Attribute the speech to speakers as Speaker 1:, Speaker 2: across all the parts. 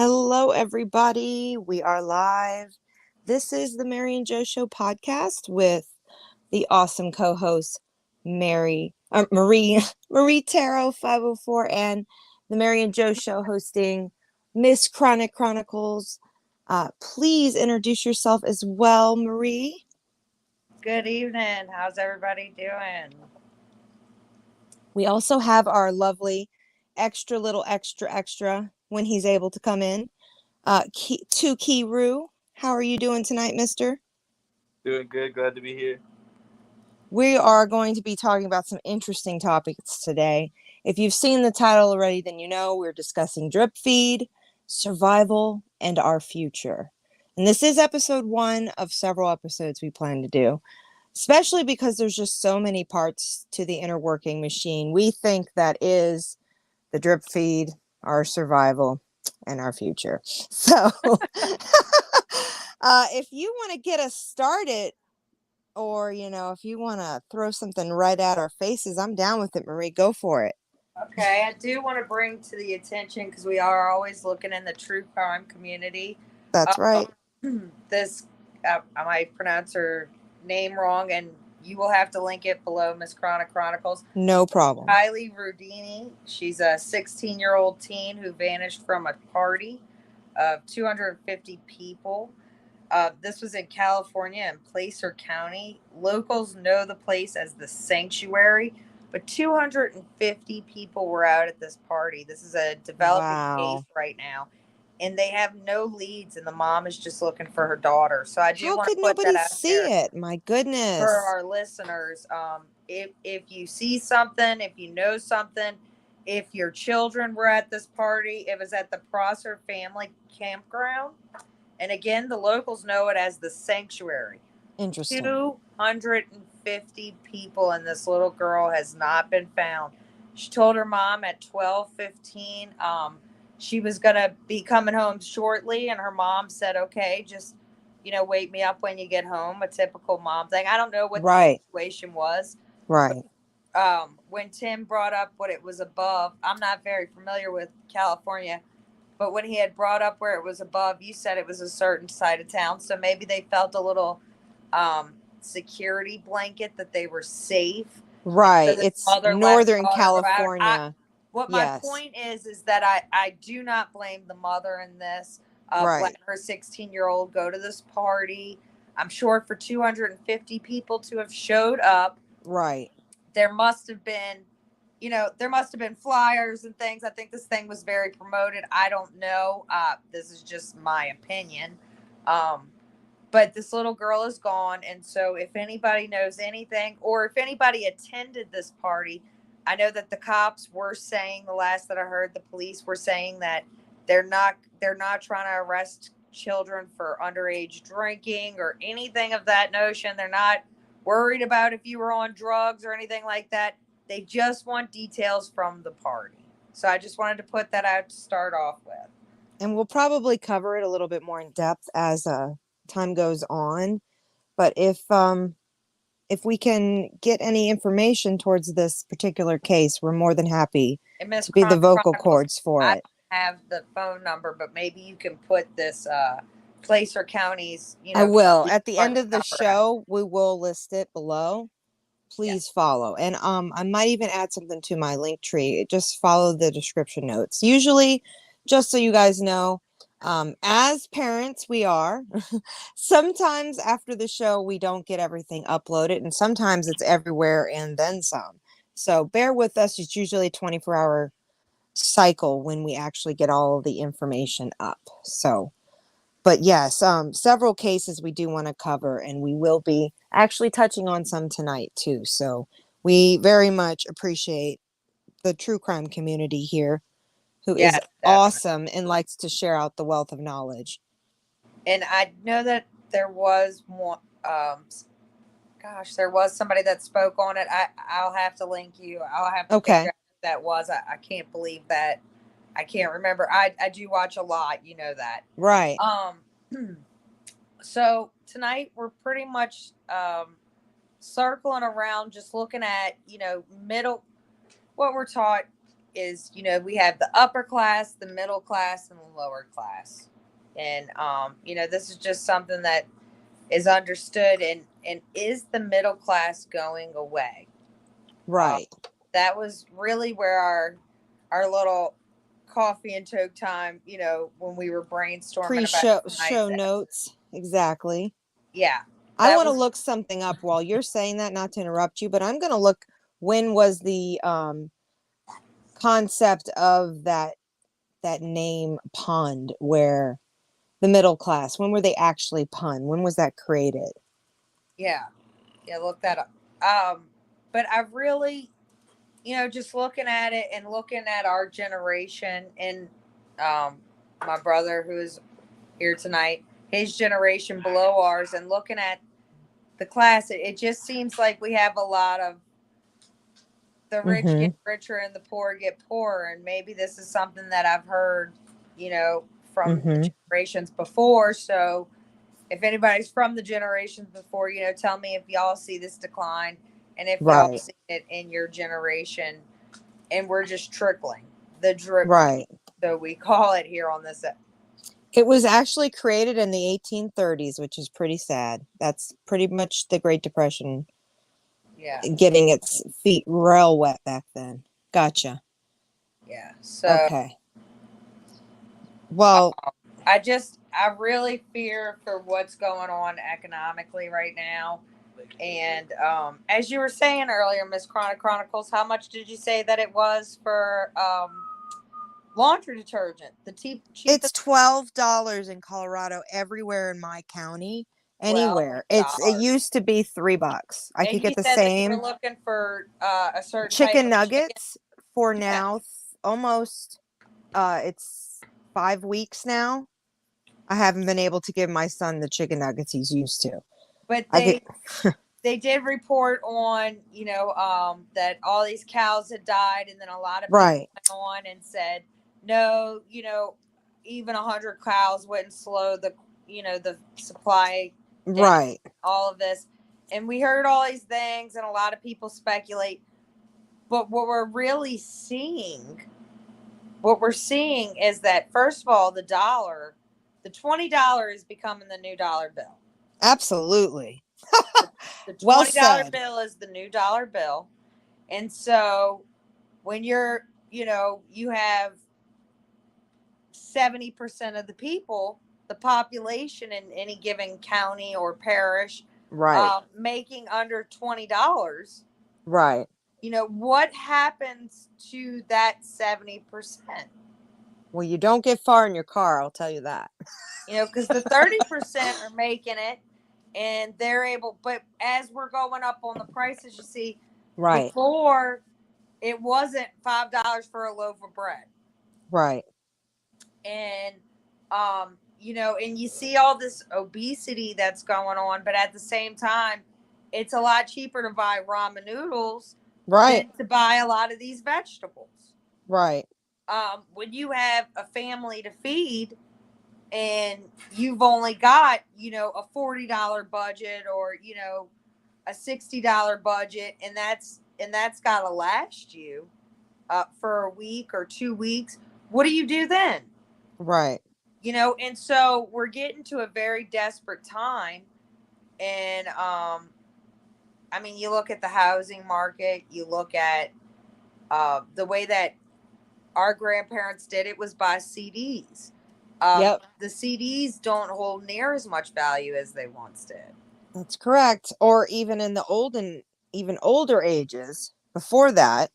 Speaker 1: Hello, everybody. We are live. This is the Mary and Joe Show podcast with the awesome co-host Marie Tarot 504 and the Mary and Joe Show hosting Miss Chronic Chronicles. Please introduce yourself as well, Marie.
Speaker 2: Good evening. How's everybody doing?
Speaker 1: We also have our lovely extra when he's able to come in. Key Roo. How are you doing tonight, mister?
Speaker 3: Doing good. Glad to be here.
Speaker 1: We are going to be talking about some interesting topics today. If you've seen the title already, then you know we're discussing drip feed, survival, and our future. And this is episode 1 of several episodes we plan to do, especially because there's just so many parts to the inner working machine. We think that is the drip feed, our survival, and our future. So if you want to get us started, or, if you want to throw something right at our faces, I'm down with it, Marie. Go for it.
Speaker 2: Okay, I do want to bring to the attention, because we are always looking in the true crime community.
Speaker 1: That's right.
Speaker 2: This, I might pronounce her name wrong, and you will have to link it below, Miss Chronic Chronicles.
Speaker 1: No problem.
Speaker 2: Kylie Rudini. She's a 16-year-old teen who vanished from a party of 250 people. This was in California in Placer County. Locals know the place as the Sanctuary, but 250 people were out at this party. This is a developing case right now, and they have no leads, and the mom is just looking for her daughter. So I do want to put that out
Speaker 1: see it? My goodness.
Speaker 2: For our listeners, if you see something, if you know something, if your children were at this party, it was at the Prosser Family Campground. And again, the locals know it as the Sanctuary.
Speaker 1: Interesting.
Speaker 2: 250 people, and this little girl has not been found. She told her mom at 12:15 she was going to be coming home shortly, and her mom said, okay, just, wake me up when you get home, a typical mom thing. I don't know what the situation was.
Speaker 1: Right.
Speaker 2: But, when Tim brought up what it was above, I'm not very familiar with California, but when he had brought up where it was above, you said it was a certain side of town. So maybe they felt a little security blanket that they were safe.
Speaker 1: Right. It's Northern California.
Speaker 2: My point is that I do not blame the mother in this. Letting her 16-year-old go to this party. I'm sure for 250 people to have showed up.
Speaker 1: Right.
Speaker 2: There must have been flyers and things. I think this thing was very promoted. I don't know. This is just my opinion. But this little girl is gone. And so if anybody knows anything, or if anybody attended this party, I know that the cops were saying, the last that I heard, the police were saying that they're not trying to arrest children for underage drinking or anything of that notion. They're not worried about if you were on drugs or anything like that. They just want details from the party. So I just wanted to put that out to start off with.
Speaker 1: And we'll probably cover it a little bit more in depth as time goes on. But if we can get any information towards this particular case, we're more than happy to be the vocal cords for it.
Speaker 2: I have the phone number, but maybe you can put this Placer County's.
Speaker 1: I will. At the end of the show, we will list it below. Please follow. And I might even add something to my link tree. Just follow the description notes. Usually, just so you guys know, as parents, we are. Sometimes after the show, we don't get everything uploaded. And sometimes it's everywhere and then some. So bear with us. It's usually a 24-hour cycle when we actually get all of the information up. So, but yes, several cases we do want to cover, and we will be actually touching on some tonight too. So we very much appreciate the true crime community here, who is awesome and likes to share out the wealth of knowledge.
Speaker 2: And I know that there was one, there was somebody that spoke on it. I'll have to link you. I'll have to figure out who that was. I can't believe that. I can't remember. I do watch a lot, you know that.
Speaker 1: Right.
Speaker 2: So tonight we're pretty much circling around, just looking at, what we're taught is, you know, we have the upper class, the middle class, and the lower class. And, you know, this is just something that is understood. And is the middle class going away?
Speaker 1: Right.
Speaker 2: That was really where our little coffee and toke time, you know, when we were brainstorming about
Speaker 1: Show notes. Exactly.
Speaker 2: Yeah.
Speaker 1: I want to look something up while you're saying that, not to interrupt you, but I'm going to look, when was the concept of that name punned, where the middle class, when were they actually punned? When was that created?
Speaker 2: Yeah. Yeah, look that up. But I really, you know, just looking at it and looking at our generation and my brother who is here tonight, his generation below ours, and looking at the class, it just seems like we have a lot of the rich get richer and the poor get poorer. And maybe this is something that I've heard, you know, from generations before. So if anybody's from the generations before, you know, tell me if y'all see this decline and if y'all see it in your generation. And we're just trickling the drip.
Speaker 1: Right.
Speaker 2: So we call it here on this.
Speaker 1: It was actually created in the 1830s, which is pretty sad. That's pretty much the Great Depression.
Speaker 2: Yeah.
Speaker 1: Getting its feet real wet back then. Gotcha.
Speaker 2: Yeah. So.
Speaker 1: Okay. Well,
Speaker 2: I really fear for what's going on economically right now. And as you were saying earlier, Miss Chronicles, how much did you say that it was for laundry detergent? The cheapest.
Speaker 1: It's $12 in Colorado, everywhere in my county. Anywhere. It used to be $3. I could get the same.
Speaker 2: That you were looking for a certain
Speaker 1: chicken nuggets for now almost it's 5 weeks now. I haven't been able to give my son the chicken nuggets he's used to.
Speaker 2: But they did report on, you know, that all these cows had died, and then a lot of people went on and said, no, you know, even 100 cows wouldn't slow the, you know, the supply down, all of this. And we heard all these things, and a lot of people speculate. But what we're really seeing, is that, first of all, the $20 is becoming the new dollar bill.
Speaker 1: Absolutely.
Speaker 2: The $20 bill is the new dollar bill. And so when you're, you know, you have 70% of the people, the population in any given county or parish, making under $20.
Speaker 1: Right.
Speaker 2: You know, what happens to that 70%?
Speaker 1: Well, you don't get far in your car, I'll tell you that.
Speaker 2: You know, because the 30% are making it, and they're able, but as we're going up on the prices, you see, before it wasn't $5 for a loaf of bread.
Speaker 1: Right.
Speaker 2: And, you know, and you see all this obesity that's going on, but at the same time, it's a lot cheaper to buy ramen noodles than to buy a lot of these vegetables.
Speaker 1: Right.
Speaker 2: When you have a family to feed and you've only got, you know, a $40 budget or, you know, a $60 budget, and that's got to last you for a week or 2 weeks, what do you do then?
Speaker 1: Right.
Speaker 2: You know, and so we're getting to a very desperate time. And, I mean, you look at the housing market, you look at the way that our grandparents did it was by CDs. The CDs don't hold near as much value as they once did.
Speaker 1: That's correct. Or even in the old and even older ages, before that,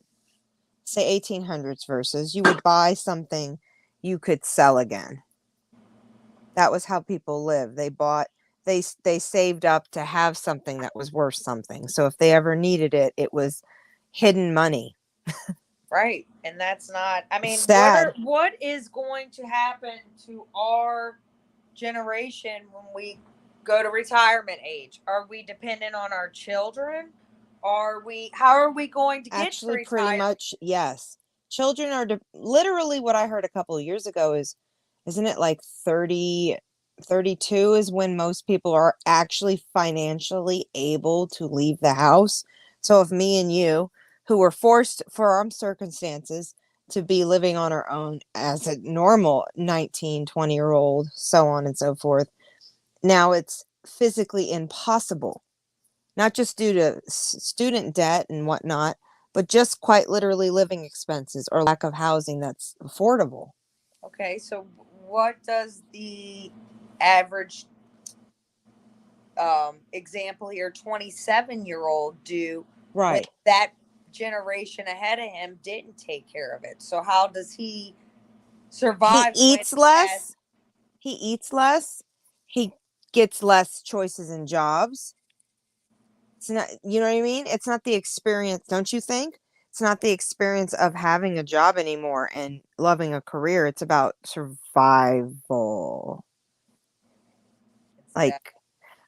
Speaker 1: say 1800s versus, you would buy something you could sell again. That was how people lived. They saved up to have something that was worth something. So if they ever needed it, it was hidden money.
Speaker 2: Right. And that's not, I mean,
Speaker 1: sad.
Speaker 2: What is going to happen to our generation when we go to retirement age? Are we dependent on our children? How are we going to get
Speaker 1: actually to pretty much, yes. Children are literally, what I heard a couple of years ago isn't it like 32 is when most people are actually financially able to leave the house. So if me and you, who were forced for our circumstances to be living on our own as a normal 19, 20-year-old, so on and so forth. Now it's physically impossible, not just due to student debt and whatnot, but just quite literally living expenses or lack of housing that's affordable.
Speaker 2: Okay, so what does the average example here, 27-year-old do when
Speaker 1: Right.
Speaker 2: that generation ahead of him didn't take care of it? So how does he survive?
Speaker 1: He eats less. He eats less. He gets less choices in jobs. It's not, you know what I mean? It's not the experience, don't you think? It's not the experience of having a job anymore and loving a career. It's about survival. Like,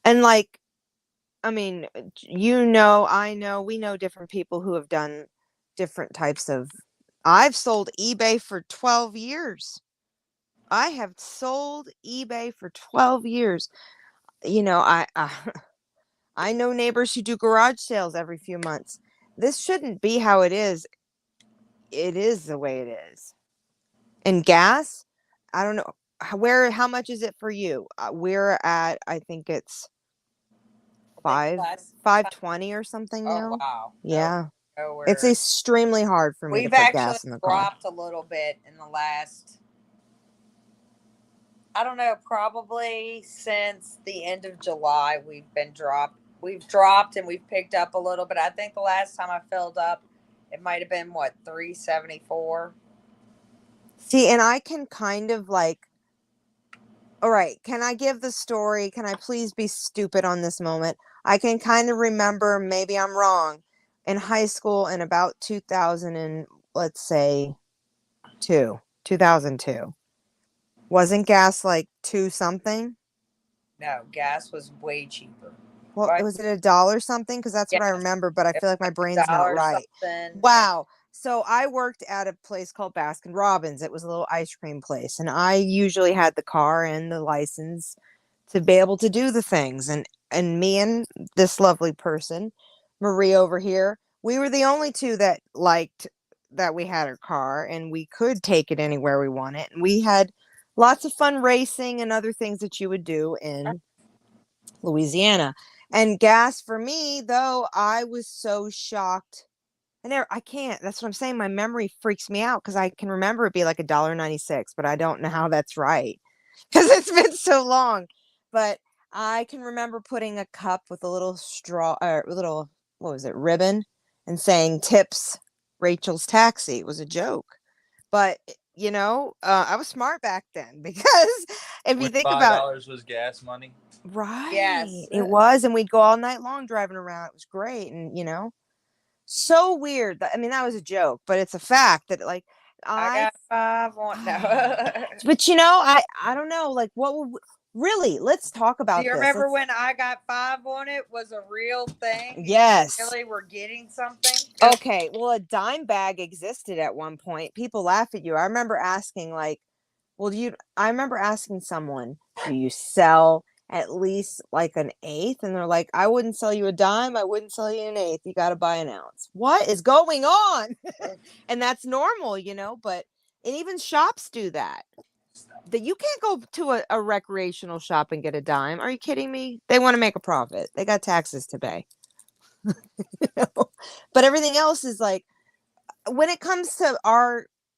Speaker 1: and like, I mean, I know, we know different people who have done different types of. I've sold eBay for 12 years. I have sold eBay for 12 years. I know neighbors who do garage sales every few months. This shouldn't be how it is. It is the way it is. And gas, I don't know how much is it for you? We're at, I think it's
Speaker 2: I think
Speaker 1: 5.20 or something
Speaker 2: oh
Speaker 1: now.
Speaker 2: wow.
Speaker 1: Yeah.
Speaker 2: No,
Speaker 1: It's extremely hard for me to
Speaker 2: we've
Speaker 1: put
Speaker 2: actually
Speaker 1: gas in the car.
Speaker 2: dropped a little bit in the last, I don't know, probably since the end of July we've dropped and we've picked up a little bit. I think the last time I filled up it might have been what, 374.
Speaker 1: See, and I can kind of like, all right, can I give the story? Can I please be stupid on this moment? I can kind of remember, maybe I'm wrong, in high school in about 2000 and let's say 2002. Wasn't gas like 2 something?
Speaker 2: No, gas was way cheaper.
Speaker 1: Well,
Speaker 2: Right?
Speaker 1: was it $1 something? Because that's what I
Speaker 2: Yes,
Speaker 1: remember, but I
Speaker 2: it
Speaker 1: feel like
Speaker 2: was
Speaker 1: my
Speaker 2: like
Speaker 1: brain's not
Speaker 2: $1
Speaker 1: right.
Speaker 2: something.
Speaker 1: Wow. So I worked at a place called Baskin Robbins. It was a little ice cream place, and I usually had the car and the license to be able to do the things. And me and this lovely person, Marie over here, we were the only two that liked that we had a car and we could take it anywhere we wanted. And we had lots of fun racing and other things that you would do in Louisiana. And gas for me, though, I was so shocked. I can't. That's what I'm saying. My memory freaks me out because I can remember it be like $1.96, but I don't know how that's right because it's been so long. But I can remember putting a cup with a little straw or little, what was it, ribbon, and saying tips Rachel's Taxi. It was a joke. But I was smart back then because if you
Speaker 3: When
Speaker 1: think about
Speaker 3: $5 was gas money.
Speaker 1: right,
Speaker 2: Yes.
Speaker 1: it was, and we'd go all night long driving around. It was great, and so weird. I mean, that was a joke, but it's a fact that like
Speaker 2: I got 5 on no.
Speaker 1: but I don't know, like what would really, let's talk about
Speaker 2: Do you
Speaker 1: this.
Speaker 2: remember when I got 5 on it was a real thing?
Speaker 1: Yes.
Speaker 2: You really were getting something?
Speaker 1: Okay, well, a dime bag existed at one point. People laugh at you. I remember asking like, well, I remember asking someone, do you sell at least like an eighth? And they're like, I wouldn't sell you a dime. I wouldn't sell you an eighth. You got to buy an ounce. What is going on? And that's normal, but and even shops do that. That you can't go to a recreational shop and get a dime. Are you kidding me? They want to make a profit. They got taxes to pay. But everything else is like, when it comes to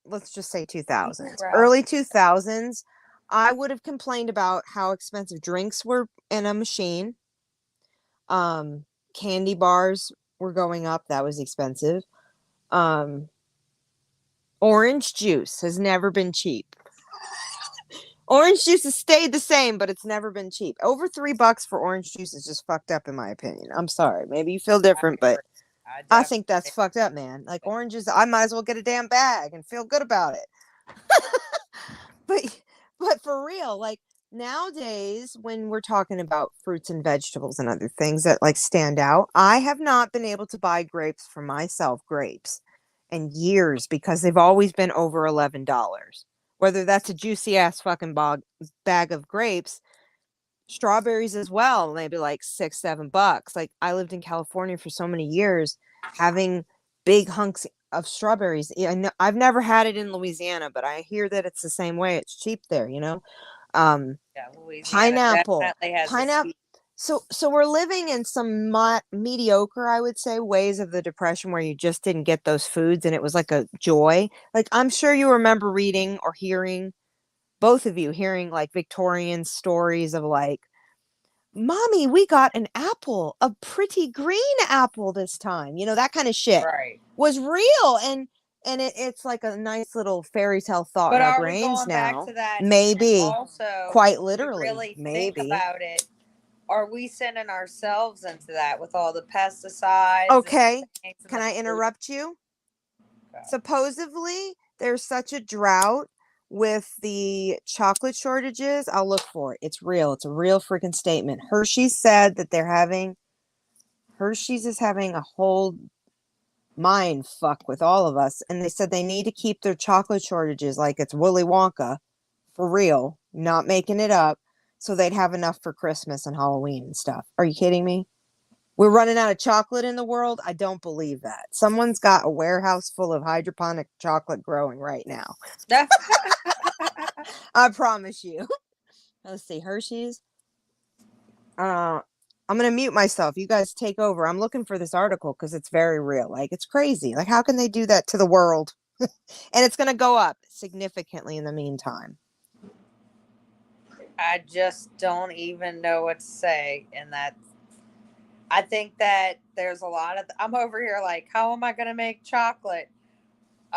Speaker 1: let's just say 2000s, early 2000s, I would have complained about how expensive drinks were in a machine. Candy bars were going up. That was expensive. Orange juice has never been cheap. Orange juice has stayed the same, but it's never been cheap. Over $3 for orange juice is just fucked up, in my opinion. I'm sorry. Maybe you feel different, but I think that's fucked up, man. Like oranges, I might as well get a damn bag and feel good about it. but for real, like nowadays, when we're talking about fruits and vegetables and other things that like stand out, I have not been able to buy grapes for myself, grapes, in years because they've always been over $11. Whether that's a juicy ass fucking bag of grapes, strawberries as well, maybe like $6-7. Like I lived in California for so many years, having big hunks of strawberries. Yeah, I know, I've never had it in Louisiana, but I hear that it's the same way. It's cheap there, you know.
Speaker 2: Yeah, Louisiana
Speaker 1: Pineapple,
Speaker 2: definitely has a
Speaker 1: pineapple. So we're living in some mediocre, I would say, ways of the Depression where you just didn't get those foods and it was like a joy. Like I'm sure you remember reading or hearing, both of you hearing like Victorian stories of like, Mommy, we got an apple, a pretty green apple this time. You know, that kind of shit
Speaker 2: right.
Speaker 1: was real. And it's like a nice little fairy tale thought
Speaker 2: But
Speaker 1: in our
Speaker 2: are we
Speaker 1: brains
Speaker 2: going back to
Speaker 1: now.
Speaker 2: that? And
Speaker 1: Maybe,
Speaker 2: also,
Speaker 1: quite
Speaker 2: if we
Speaker 1: literally,
Speaker 2: really think
Speaker 1: maybe.
Speaker 2: about it, are we sending ourselves into that with all the pesticides and
Speaker 1: Okay,
Speaker 2: things in
Speaker 1: can
Speaker 2: the
Speaker 1: I
Speaker 2: food?
Speaker 1: interrupt you?
Speaker 2: Okay.
Speaker 1: Supposedly, there's such a drought with the chocolate shortages. I'll look for it. It's real. It's a real freaking statement. Hershey's said that Hershey's is having a whole mind fuck with all of us. And they said they need to keep their chocolate shortages like it's Willy Wonka for real, not making it up, so they'd have enough for Christmas and Halloween and stuff. Are you kidding me? We're running out of chocolate in the world? I don't believe that. Someone's got a warehouse full of hydroponic chocolate growing right now. I promise you. Let's see, Hershey's. I'm gonna mute myself. You guys take over. I'm looking for this article because it's very real. Like it's crazy. Like how can they do that to the world? And it's gonna go up significantly in the meantime.
Speaker 2: I just don't even know what to say. And that I think that there's a lot of. I'm over here like, how am I going to make chocolate?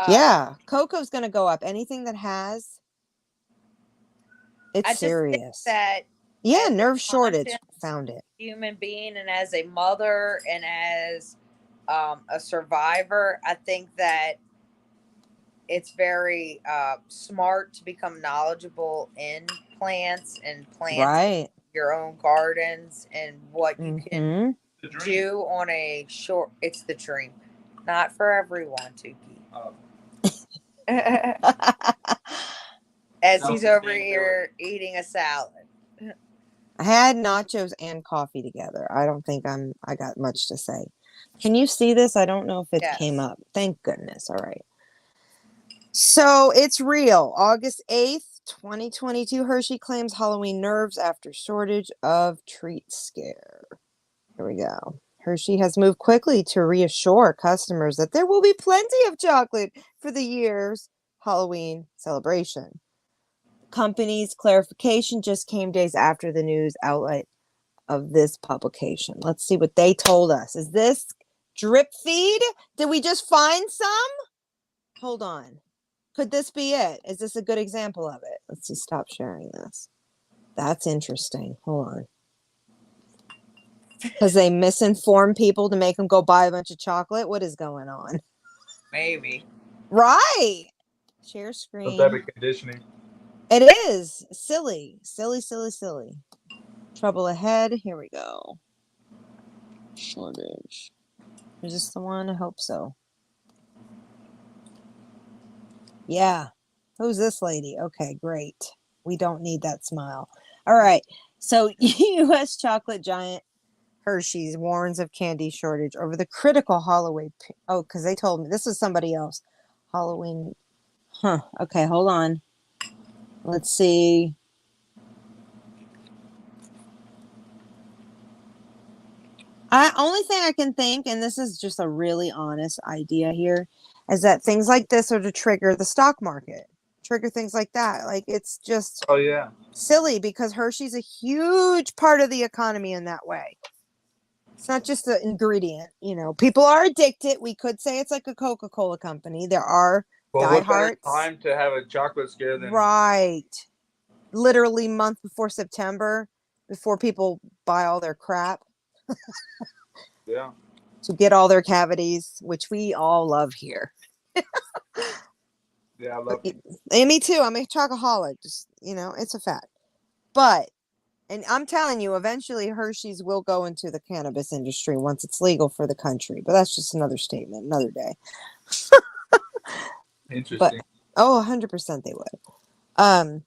Speaker 1: Yeah, cocoa's gonna go up. Anything that has, it's
Speaker 2: I just think
Speaker 1: serious.
Speaker 2: that
Speaker 1: Yeah,
Speaker 2: as a
Speaker 1: nerve shortage.
Speaker 2: conscious
Speaker 1: Found it.
Speaker 2: human being and as a mother and as a survivor, I think that it's very smart to become knowledgeable in plants and plants
Speaker 1: Right.
Speaker 2: your own gardens and what you can
Speaker 1: Mm-hmm.
Speaker 2: do on a short. It's the dream, not for everyone, Tukey. As he's over here eating a salad.
Speaker 1: I had nachos and coffee together. I don't think I got much to say. Can you see this? I don't know if it
Speaker 2: Yes.
Speaker 1: came up. Thank goodness. All right. So it's real. August 8th, 2022, Hershey claims Halloween nerves after shortage of treat scare. Here we go. Hershey has moved quickly to reassure customers that there will be plenty of chocolate for the year's Halloween celebration. Company's clarification just came days after the news outlet of this publication. Let's see what they told us. Is this drip feed? Did we just find some? Hold on. Could this be it? Is this a good example of it? Let's see. Stop sharing this. That's interesting. Hold on. Because they misinform people to make them go buy a bunch of chocolate. What is going on?
Speaker 2: Maybe.
Speaker 1: Right. Share screen.
Speaker 3: Some type of conditioning.
Speaker 1: It is. Silly. Silly, silly, silly. Trouble ahead. Here we go. Shortage. Is this the one? I hope so. Yeah. Who's this lady? Okay, great. We don't need that smile. All right. So, U.S. chocolate giant Hershey's warns of candy shortage over the critical Halloween. Oh, because they told me this is somebody else. Halloween. Huh. Okay, hold on. Let's see. Only thing I can think, and this is just a really honest idea here, is that things like this are to trigger the stock market, trigger things like that. Like it's just silly because Hershey's a huge part of the economy in that way. It's not just the ingredient, you know. People are addicted. We could say it's like a Coca-Cola company. There are diehards.
Speaker 3: What time to have a chocolate scare than
Speaker 1: right? Literally month before September, before people buy all their crap.
Speaker 3: Yeah.
Speaker 1: To get all their cavities, which we all love here.
Speaker 3: Yeah, I love it.
Speaker 1: And me too. I'm a chocoholic. Just, you know, it's a fact. But, and I'm telling you, eventually Hershey's will go into the cannabis industry once it's legal for the country. But that's just another statement, another day.
Speaker 3: Interesting.
Speaker 1: But, 100% they would.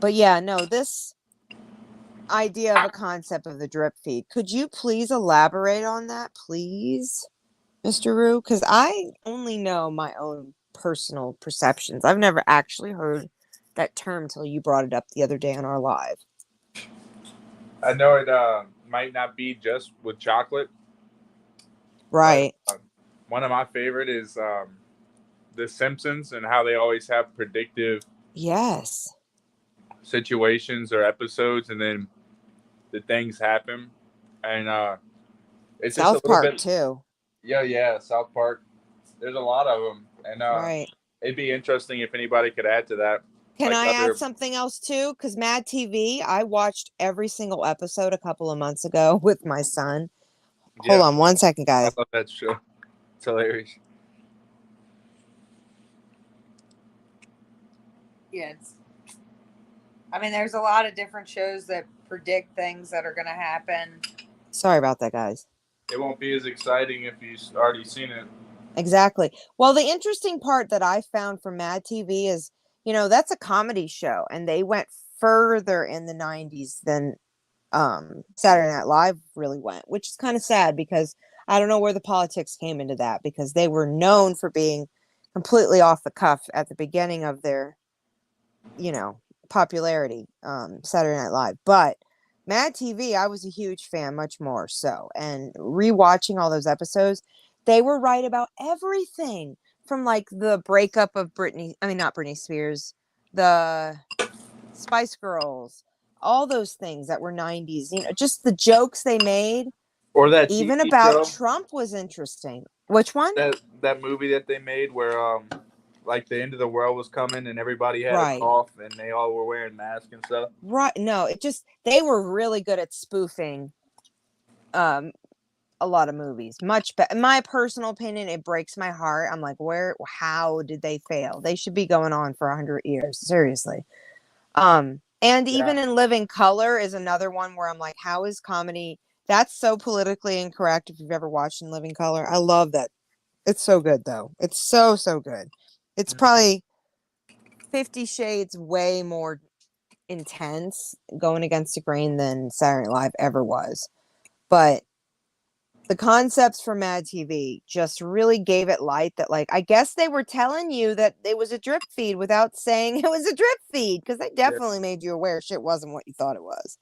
Speaker 1: But yeah, no, this idea of a concept of the drip feed. Could you please elaborate on that, please? Mr. Rue? Because I only know my own personal perceptions. I've never actually heard that term till you brought it up the other day on our live.
Speaker 3: I know it might not be just with chocolate.
Speaker 1: Right.
Speaker 3: But, one of my favorite is The Simpsons and how they always have predictive
Speaker 1: Yes.
Speaker 3: situations or episodes, and then the things happen, and it's just a
Speaker 1: South
Speaker 3: little
Speaker 1: Park
Speaker 3: bit.
Speaker 1: too.
Speaker 3: Yeah, South Park. There's a lot of them, and
Speaker 1: Right.
Speaker 3: it'd be interesting if anybody could add to that.
Speaker 1: Can
Speaker 3: Like
Speaker 1: I add
Speaker 3: other,
Speaker 1: something else too? Because Mad TV, I watched every single episode a couple of months ago with my son. Hold
Speaker 3: yeah,
Speaker 1: on one second,
Speaker 3: I
Speaker 1: guys.
Speaker 3: love that show. It's hilarious.
Speaker 2: Yeah, I mean, there's a lot of different shows that predict things that are going to happen.
Speaker 1: Sorry about that, guys.
Speaker 3: It won't be as exciting if you've already seen it.
Speaker 1: Exactly. Well, the interesting part that I found from Mad TV is, that's a comedy show, and they went further in the 90s than Saturday Night Live really went, which is kind of sad because I don't know where the politics came into that, because they were known for being completely off the cuff at the beginning of their, popularity, Saturday Night Live. But Mad TV, I was a huge fan, much more so. And rewatching all those episodes, they were right about everything, from like the breakup of not Britney Spears, the Spice Girls, all those things that were 90s, just the jokes they made,
Speaker 3: Or that
Speaker 1: even
Speaker 3: TV
Speaker 1: about
Speaker 3: show,
Speaker 1: Trump was interesting. Which one?
Speaker 3: that movie that they made where like the end of the world was coming and everybody had a
Speaker 1: Right.
Speaker 3: cough and they all were wearing masks and stuff.
Speaker 1: Right. No, they were really good at spoofing a lot of movies. Much better. In my personal opinion, it breaks my heart. I'm like, how did they fail? They should be going on for 100 years. Seriously. And even
Speaker 3: Yeah.
Speaker 1: in Living Color is another one where I'm like, how is comedy? That's so politically incorrect. If you've ever watched In Living Color, I love that. It's so good though. It's so, so good. It's probably 50 Shades way more intense, going against the grain, than Saturday Night Live ever was. But the concepts for Mad TV just really gave it light that, like, I guess they were telling you that it was a drip feed without saying it was a drip feed, because they definitely made you aware shit wasn't what you thought it was.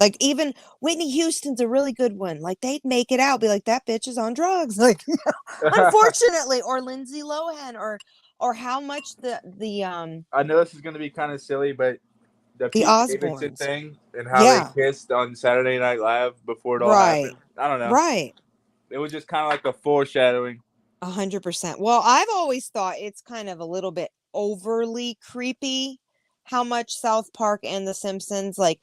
Speaker 1: Like, even Whitney Houston's a really good one. Like, they'd make it out, be like, that bitch is on drugs. Like, unfortunately, or Lindsay Lohan, or how much the
Speaker 3: I know this is going to be kind of silly, but the Pete Davidson
Speaker 1: Osbournes.
Speaker 3: thing and how
Speaker 1: Yeah.
Speaker 3: they kissed on Saturday Night Live before it all
Speaker 1: Right.
Speaker 3: happened. I don't know.
Speaker 1: Right.
Speaker 3: It was just kind of like a foreshadowing.
Speaker 1: 100%. Well, I've always thought it's kind of a little bit overly creepy how much South Park and The Simpsons, like,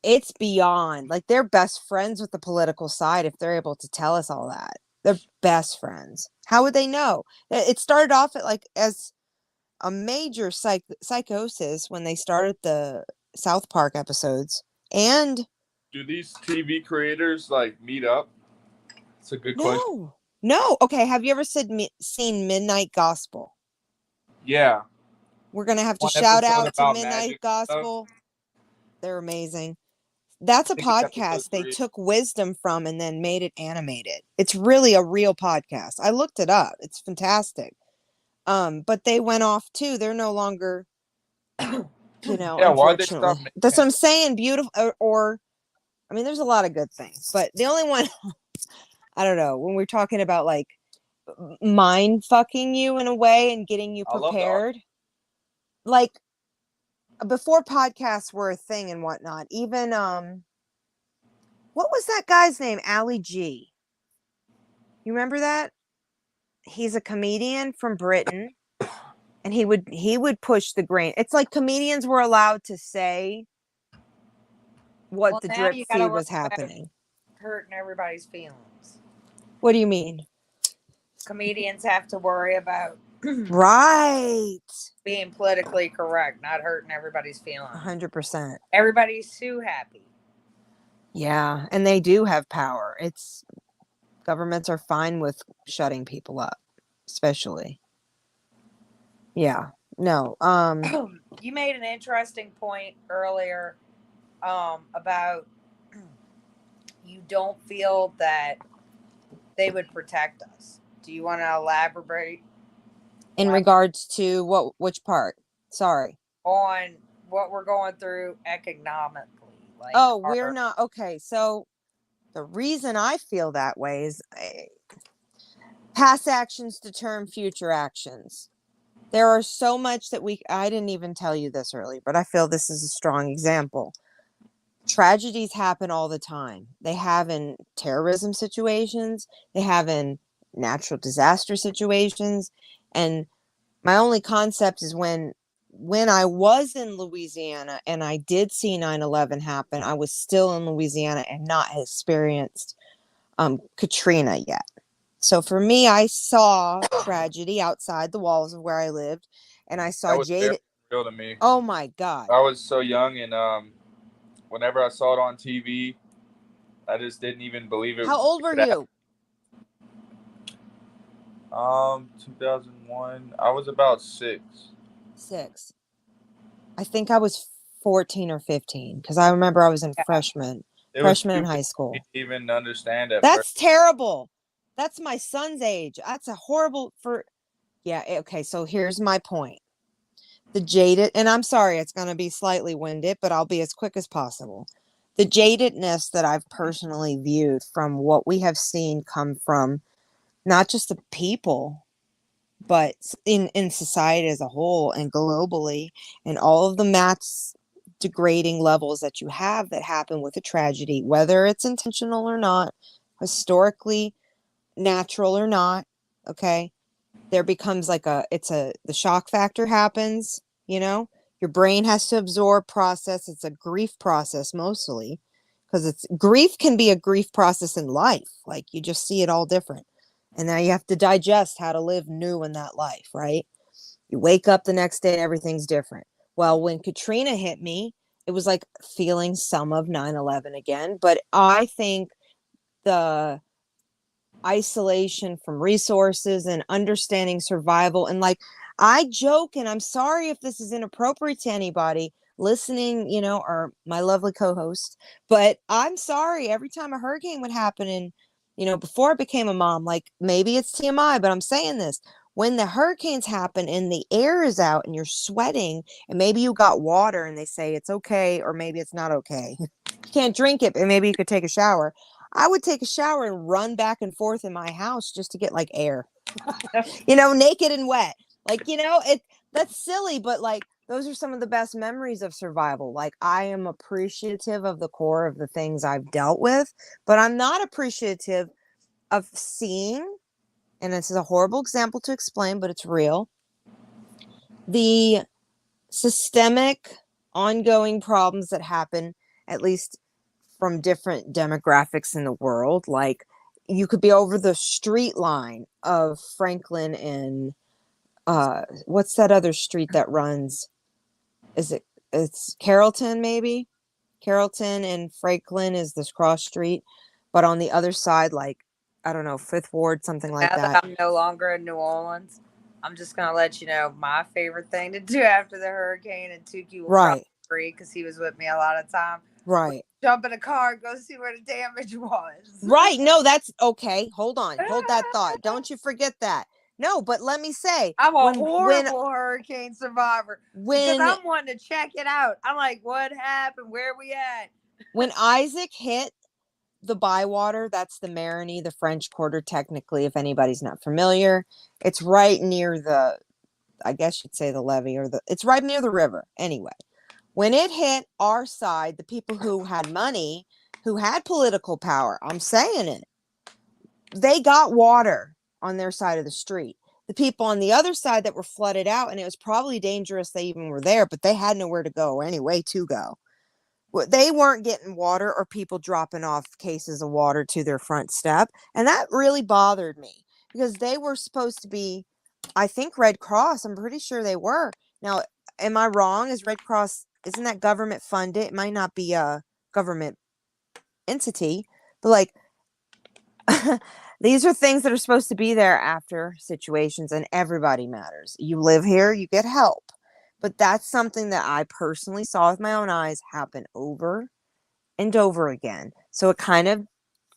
Speaker 1: it's beyond. Like, they're best friends with the political side if they're able to tell us all that. They're best friends. How would they know? It started off as a major psychosis when they started the South Park episodes. And
Speaker 3: Do these TV creators like meet up? It's a good question.
Speaker 1: no. Okay, have you ever seen Midnight Gospel?
Speaker 3: Yeah.
Speaker 1: We're going to have to
Speaker 3: One
Speaker 1: shout
Speaker 3: episode
Speaker 1: out to
Speaker 3: about
Speaker 1: Midnight
Speaker 3: magic and stuff.
Speaker 1: Gospel. They're amazing. That's a
Speaker 3: I think it's episode
Speaker 1: podcast they
Speaker 3: 3.
Speaker 1: took wisdom from and then made it animated. It's really a real podcast. I looked it up. It's fantastic. But they went off too. They're no longer,
Speaker 3: Yeah, why'd they stop
Speaker 1: unfortunately.
Speaker 3: making
Speaker 1: That's what
Speaker 3: it?
Speaker 1: I'm saying. Beautiful, or I mean, there's a lot of good things, but the only one, I don't know, when we're talking about like mind fucking you in a way and getting you
Speaker 3: I love the art.
Speaker 1: prepared, like, before podcasts were a thing and whatnot, even what was that guy's name? Ali G. You remember that? He's a comedian from Britain, and he would push the grain. It's like comedians were allowed to say what
Speaker 2: Well,
Speaker 1: the
Speaker 2: now
Speaker 1: drip
Speaker 2: you got to
Speaker 1: feed
Speaker 2: worry
Speaker 1: was
Speaker 2: about
Speaker 1: happening.
Speaker 2: hurting everybody's feelings.
Speaker 1: What do you mean?
Speaker 2: Comedians have to worry about
Speaker 1: Right.
Speaker 2: being politically correct, not hurting everybody's feelings.
Speaker 1: 100%.
Speaker 2: Everybody's too happy.
Speaker 1: Yeah, and they do have power. Governments are fine with shutting people up, especially. Yeah. No.
Speaker 2: You made an interesting point earlier about you don't feel that they would protect us. Do you want to elaborate
Speaker 1: In regards to which part? Sorry.
Speaker 2: on what we're going through economically? Like,
Speaker 1: we're not okay. So the reason I feel that way is past actions determine future actions. There are so much that I didn't even tell you this earlier, but I feel this is a strong example. Tragedies happen all the time. They have in terrorism situations, they have in natural disaster situations. And my only concept is when I was in Louisiana and I did see 9/11 happen, I was still in Louisiana and not experienced Katrina yet. So for me, I saw tragedy outside the walls of where I lived, and I saw
Speaker 3: That was
Speaker 1: Jade.
Speaker 3: very real to me.
Speaker 1: Oh my God!
Speaker 3: I was so young, and whenever I saw it on TV, I just didn't even believe it.
Speaker 1: How old were you?
Speaker 3: 2001. I was about 6.
Speaker 1: 6. I think I was 14 or 15 because I remember I was in freshman in high school.
Speaker 3: Didn't even understand it.
Speaker 1: That's terrible. That's my son's age. That's a horrible yeah. Okay. So here's my point. The jaded, and I'm sorry, it's going to be slightly winded, but I'll be as quick as possible. The jadedness that I've personally viewed from what we have seen come from not just the people, but in society as a whole and globally, and all of the mass degrading levels that you have that happen with a tragedy, whether it's intentional or not, historically natural or not, okay, there becomes like the shock factor happens, your brain has to absorb, process. It's a grief process mostly, because grief can be a grief process in life. Like, you just see it all different. And now you have to digest how to live new in that life, right? You wake up the next day and everything's different. Well, when Katrina hit me, it was like feeling some of 9/11 again. But I think the isolation from resources and understanding survival, and like, I joke, and I'm sorry if this is inappropriate to anybody listening, or my lovely co-host, but I'm sorry, every time a hurricane would happen, and before I became a mom, like, maybe it's TMI, but I'm saying this, when the hurricanes happen and the air is out and you're sweating, and maybe you got water and they say it's okay, or maybe it's not okay. You can't drink it, but maybe you could take a shower. I would take a shower and run back and forth in my house just to get like air, naked and wet. Like, that's silly, but like, those are some of the best memories of survival. Like, I am appreciative of the core of the things I've dealt with, but I'm not appreciative of seeing, and this is a horrible example to explain, but it's real, the systemic ongoing problems that happen, at least from different demographics in the world. Like, you could be over the street line of Franklin and what's that other street that runs? It's Carrollton, maybe? Carrollton and Franklin is this cross street, but on the other side, like, I don't know, Fifth Ward, something like that.
Speaker 2: Now that I'm no longer in New Orleans, I'm just gonna let you know my favorite thing to do after the hurricane, and Tukey will probably agree because he was with me a lot of time.
Speaker 1: Right.
Speaker 2: Jump in a car and go see where the damage was.
Speaker 1: Right. No, that's okay. Hold on. Hold that thought. Don't you forget that. No, but let me say,
Speaker 2: I'm a horrible hurricane survivor because I'm wanting to check it out. I'm like, what happened? Where are we at?
Speaker 1: When Isaac hit the Bywater, that's the Marigny, the French Quarter, technically, if anybody's not familiar, it's right near I guess you'd say the levee, it's right near the river. Anyway, when it hit our side, the people who had money, who had political power, I'm saying it, they got water on their side of the street. The people on the other side that were flooded out, and it was probably dangerous they even were there, but they had nowhere to go or any way to go. They weren't getting water, or people dropping off cases of water to their front step. And that really bothered me, because they were supposed to be, I think, Red Cross. I'm pretty sure they were. Now, am I wrong? Is Red Cross, isn't that government funded? It might not be a government entity, but like, these are things that are supposed to be there after situations, and everybody matters. You live here, you get help. But that's something that I personally saw with my own eyes happen over and over again. So it kind of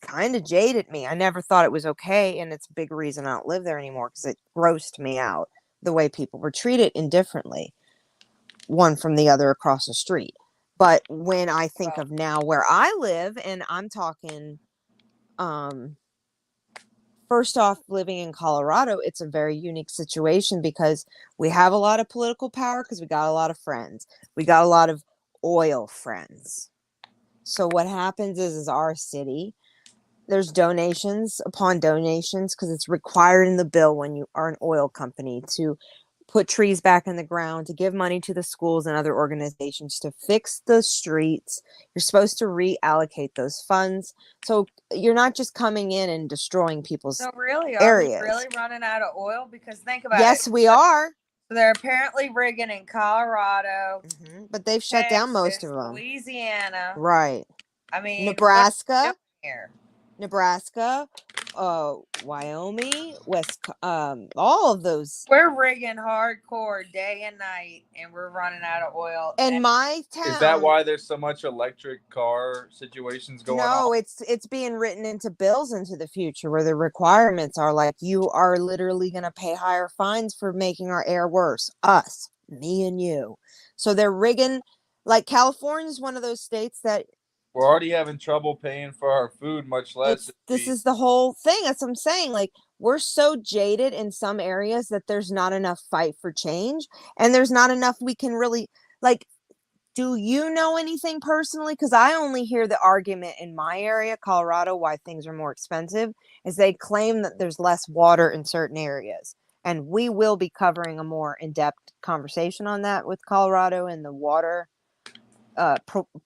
Speaker 1: kind of jaded me. I never thought it was okay, and it's a big reason I don't live there anymore because it grossed me out the way people were treated indifferently, one from the other across the street. But when I think of now where I live, and I'm talking, first off, living in Colorado, it's a very unique situation because we have a lot of political power because we got a lot of friends. We got a lot of oil friends. So what happens is our city, there's donations upon donations because it's required in the bill when you are an oil company to put trees back in the ground, to give money to the schools and other organizations to fix the streets. You're supposed to reallocate those funds. So you're not just coming in and destroying people's
Speaker 2: So really, are we
Speaker 1: areas.
Speaker 2: really running out of oil? Because think about it.
Speaker 1: Yes, we are.
Speaker 2: So they're apparently rigging in Colorado,
Speaker 1: but they've shut down most of them.
Speaker 2: Louisiana.
Speaker 1: Right.
Speaker 2: I mean,
Speaker 1: Nebraska.
Speaker 2: Here.
Speaker 1: Nebraska, Wyoming, all of those.
Speaker 2: We're rigging hardcore day and night, and we're running out of oil.
Speaker 1: In my town.
Speaker 3: Is that why there's so much electric car situations going on?
Speaker 1: No, it's being written into bills into the future where the requirements are like, you are literally going to pay higher fines for making our air worse. Us, me and you. So they're rigging, like California is one of those states that
Speaker 3: we're already having trouble paying for our food, much less.
Speaker 1: This is the whole thing. That's what I'm saying. Like, we're so jaded in some areas that there's not enough fight for change, and there's not enough we can really, like, do you know anything personally? Because I only hear the argument in my area, Colorado, why things are more expensive, is they claim that there's less water in certain areas. And we will be covering a more in-depth conversation on that with Colorado and the water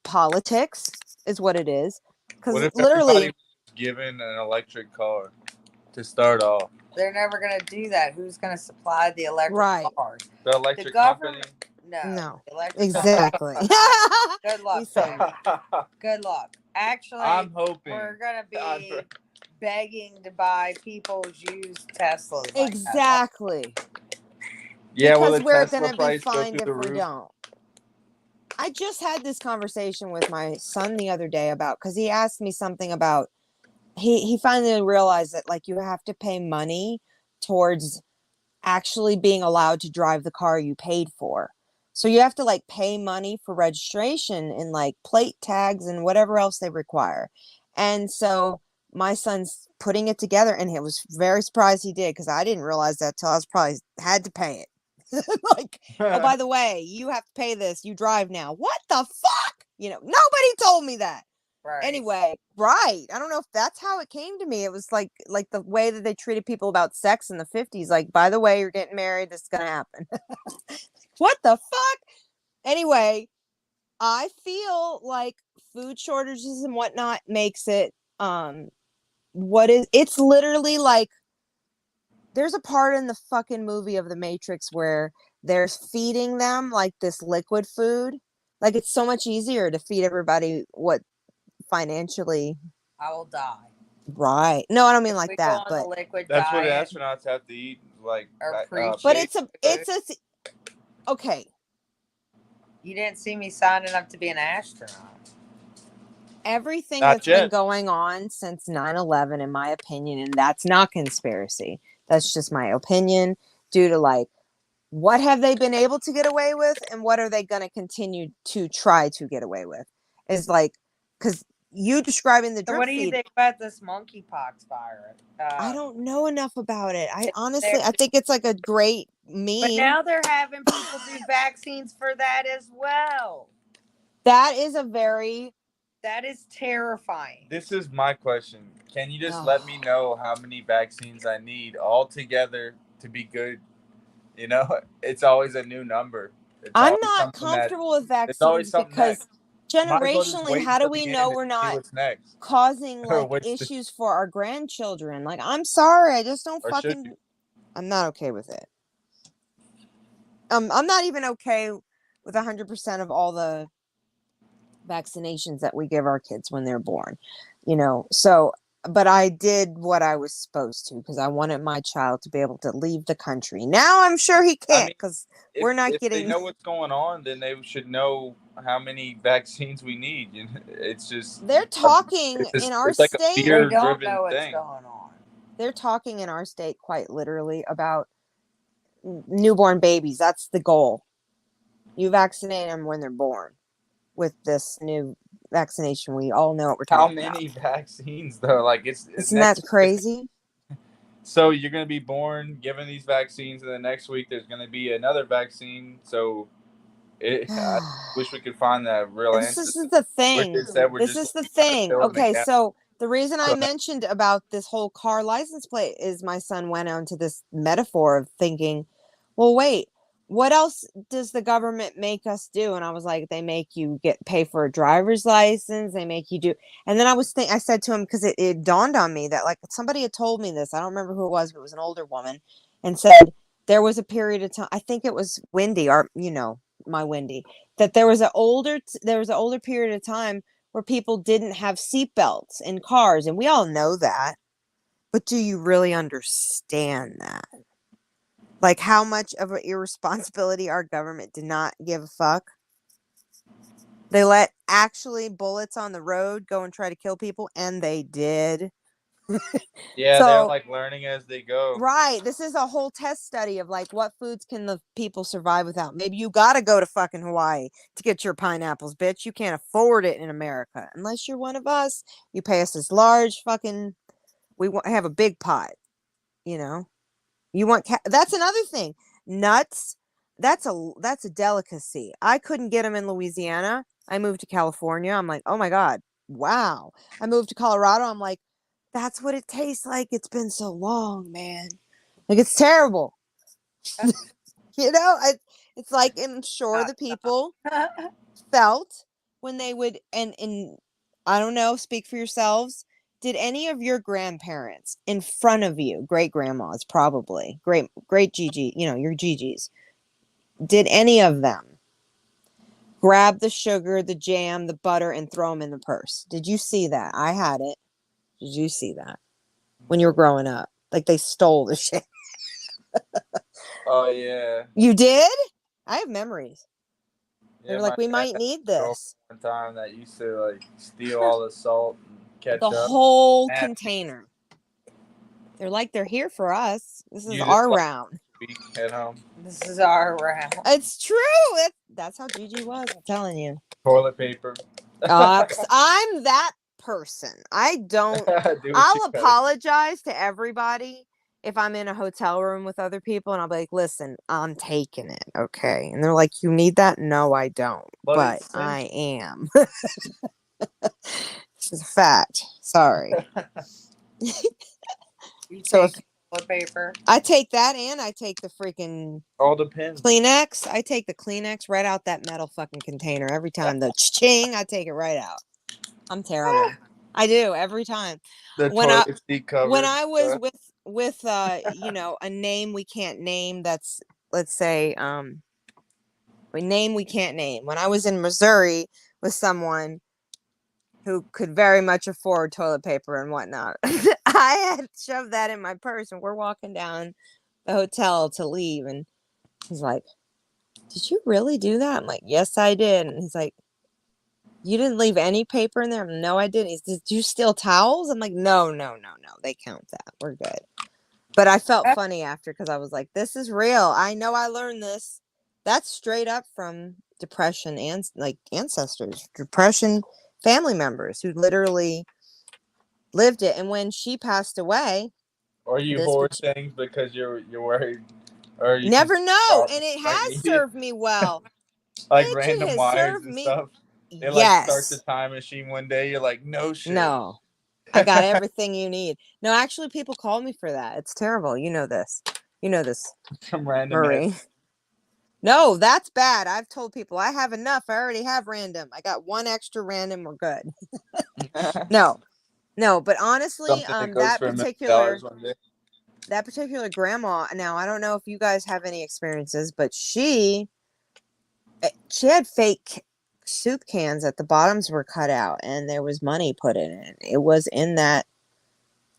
Speaker 1: politics is what it is. Because literally,
Speaker 3: given an electric car to start off,
Speaker 2: they're never going to do that. Who's going to supply the electric cars?
Speaker 3: The electric company.
Speaker 2: No.
Speaker 1: Exactly.
Speaker 2: Good luck. Good luck. Actually,
Speaker 3: I'm hoping
Speaker 2: we're going to be begging to buy people's used Teslas.
Speaker 1: Exactly.
Speaker 3: Yeah,
Speaker 1: because we're going to be fined if we don't. I just had this conversation with my son the other day about, because he asked me something about, he finally realized that, like, you have to pay money towards actually being allowed to drive the car you paid for. So you have to, like, pay money for registration and, like, plate tags and whatever else they require. And so my son's putting it together, and he was very surprised he did, because I didn't realize that till I was probably had to pay it. Like, oh, by the way, you have to pay this. You drive now. What the fuck? You know, nobody told me that.
Speaker 2: Right.
Speaker 1: Anyway, right. I don't know if that's how it came to me. It was like the way that they treated people about sex in the 50s. Like, by the way, you're getting married. This is going to happen. What the fuck? Anyway, I feel like food shortages and whatnot makes it, it's literally like, there's a part in the fucking movie of The Matrix where they're feeding them like this liquid food. Like, it's so much easier to feed everybody what financially.
Speaker 2: I will die.
Speaker 1: Right. No, I don't mean like that, but
Speaker 3: that's what astronauts have to eat. Like,
Speaker 1: but it's a okay.
Speaker 2: You didn't see me signing up to be an astronaut.
Speaker 1: Everything that's been going on since 9/11, in my opinion, and that's not conspiracy. That's just my opinion, due to, like, what have they been able to get away with and what are they going to continue to try to get away with? Is like, because you describing the drip feed.
Speaker 2: What do you think about this monkeypox virus?
Speaker 1: I don't know enough about it. I think it's like a great meme.
Speaker 2: But now they're having people do vaccines for that as well.
Speaker 1: That is
Speaker 2: terrifying.
Speaker 3: This is my question. Can you just let me know how many vaccines I need altogether to be good? You know, it's always a new number.
Speaker 1: I'm not comfortable with vaccines because generationally, how do we know we're not causing, like, issues for our grandchildren? Like, I'm sorry, I just don't fucking. I'm not okay with it. I'm not even okay with 100% of all the vaccinations that we give our kids when they're born. You know, so but I did what I was supposed to because I wanted my child to be able to leave the country. Now I'm sure he can't because we're not
Speaker 3: if
Speaker 1: getting.
Speaker 3: they know what's going on, then they should know how many vaccines we need. You know, it's just
Speaker 1: They're talking in our
Speaker 3: it's like a
Speaker 1: state.
Speaker 2: They don't
Speaker 3: fear-driven
Speaker 2: know what's
Speaker 3: thing.
Speaker 2: going on.
Speaker 1: They're talking in our state quite literally about newborn babies. That's the goal. You vaccinate them when they're born with this new vaccination. We all know what we're
Speaker 3: How
Speaker 1: talking about.
Speaker 3: many vaccines though? Like it's
Speaker 1: Isn't that
Speaker 3: next.
Speaker 1: crazy?
Speaker 3: So you're going to be born given these vaccines, and the next week there's going to be another vaccine. So I wish we could find that real
Speaker 1: This
Speaker 3: answer.
Speaker 1: is the thing. This is the thing. Okay, so the reason I mentioned about this whole car license plate is my son went on to this metaphor of thinking, well, wait, what else does the government make us do? And I was like, they make you pay for a driver's license. They make you do. And then I said to him, because it dawned on me that like somebody had told me this. I don't remember who it was, but it was an older woman, and said there was a period of time. I think it was Wendy, or my Wendy, that there was an older period of time where people didn't have seatbelts in cars, and we all know that. But do you really understand that? Like how much of an irresponsibility our government did not give a fuck? They let actually bullets on the road go and try to kill people, and they did.
Speaker 3: Yeah,
Speaker 1: So,
Speaker 3: they're like learning as they go.
Speaker 1: Right. This is a whole test study of like what foods can the people survive without. Maybe you got to go to fucking Hawaii to get your pineapples, bitch. You can't afford it in America unless you're one of us. You pay us this large fucking. Have a big pot, you know. You want that's another thing. Nuts. That's a delicacy. I couldn't get them in Louisiana. I moved to California. I'm like, oh my god, wow. I moved to Colorado. I'm like, that's what it tastes like. It's been so long, man. Like it's terrible. It's like I'm sure the people felt when they would and I don't know, speak for yourselves. Did any of your grandparents in front of you, great grandmas probably, great Gigi, your Gigi's, did any of them grab the sugar, the jam, the butter, and throw them in the purse? Did you see that? I had it. Did you see that when you were growing up? Like they stole the shit.
Speaker 3: Oh yeah.
Speaker 1: You did? I have memories.
Speaker 3: Yeah,
Speaker 1: They were like, we might need this.
Speaker 3: One time that used to like steal all the salt and ketchup.
Speaker 1: The whole container. They're like, they're here for us. This is our round.
Speaker 3: At home.
Speaker 2: This is our round.
Speaker 1: It's true. That's how Gigi was. I'm telling you.
Speaker 3: Toilet paper.
Speaker 1: I'm that person. I don't. I'll apologize to everybody if I'm in a hotel room with other people, and I'll be like, "Listen, I'm taking it, okay?" And they're like, "You need that?" No, I don't, but I am. This is a fact. Sorry. So
Speaker 2: toilet paper.
Speaker 1: I take that, and I take the freaking
Speaker 3: all depends.
Speaker 1: Kleenex. I take the Kleenex right out that metal fucking container every time. The ching, I take it right out. I'm terrible. I do every time. When I was with a name we can't name, that's, let's say, a name we can't name. When I was in Missouri with someone who could very much afford toilet paper and whatnot, I had shoved that in my purse, and we're walking down the hotel to leave, and he's like, "Did you really do that?" I'm like, "Yes, I did." And he's like, "You didn't leave any paper in there?" "No, I didn't." He says, "Did you steal towels?" I'm like, No. They count that. We're good. But I felt funny after because I was like, this is real. I know I learned this. That's straight up from depression and like ancestors, depression family members who literally lived it. And when she passed away,
Speaker 3: or you hoard things because you're worried, or you
Speaker 1: never know. And it has served me well.
Speaker 3: Like random wires and stuff. They like start the time machine one day. You're like, no shit.
Speaker 1: No, I got everything you need. No, actually, people call me for that. It's terrible. You know this.
Speaker 3: Some random
Speaker 1: Marie. No, that's bad. I've told people I have enough. I already have random. I got one extra random. We're good. No, but honestly, that particular grandma. Now, I don't know if you guys have any experiences, but she had fake soup cans that the bottoms were cut out, and there was money put in it. It was in that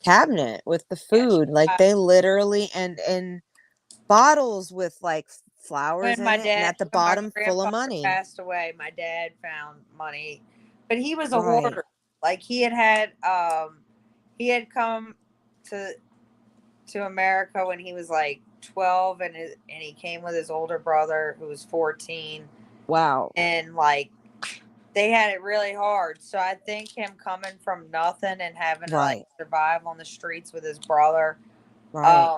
Speaker 1: cabinet with the food. Like they literally and bottles with like flowers in it, and at the
Speaker 2: when my
Speaker 1: bottom full of
Speaker 2: grandfather
Speaker 1: money.
Speaker 2: passed away, my dad found money, but he was a
Speaker 1: Right.
Speaker 2: hoarder. Like he had come to America when he was like 12, and he came with his older brother who was 14,
Speaker 1: Wow.
Speaker 2: and like they had it really hard. So I think him coming from nothing and having to like
Speaker 1: Right.
Speaker 2: survive on the streets with his brother,
Speaker 1: Right.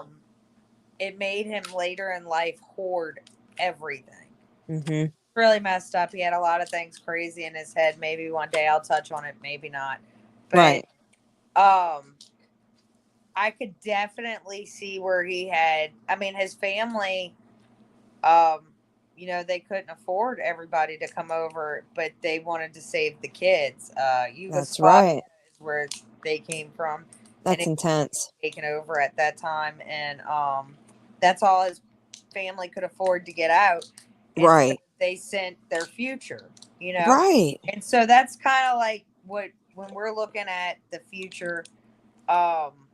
Speaker 2: it made him later in life hoard everything.
Speaker 1: Mm-hmm.
Speaker 2: Really messed up. He had a lot of things crazy in his head. Maybe one day I'll touch on it, maybe not. But
Speaker 1: Right.
Speaker 2: I could definitely see where he had, I mean, his family, um they couldn't afford everybody to come over, but they wanted to save the kids.
Speaker 1: That's
Speaker 2: Yugoslavia
Speaker 1: right.
Speaker 2: is where they came from, and
Speaker 1: That's
Speaker 2: it
Speaker 1: intense.
Speaker 2: was taken over at that time, and that's all his family could afford to get out, and so
Speaker 1: Right.
Speaker 2: they sent their future,
Speaker 1: Right.
Speaker 2: and so that's kind of like what when we're looking at the future. um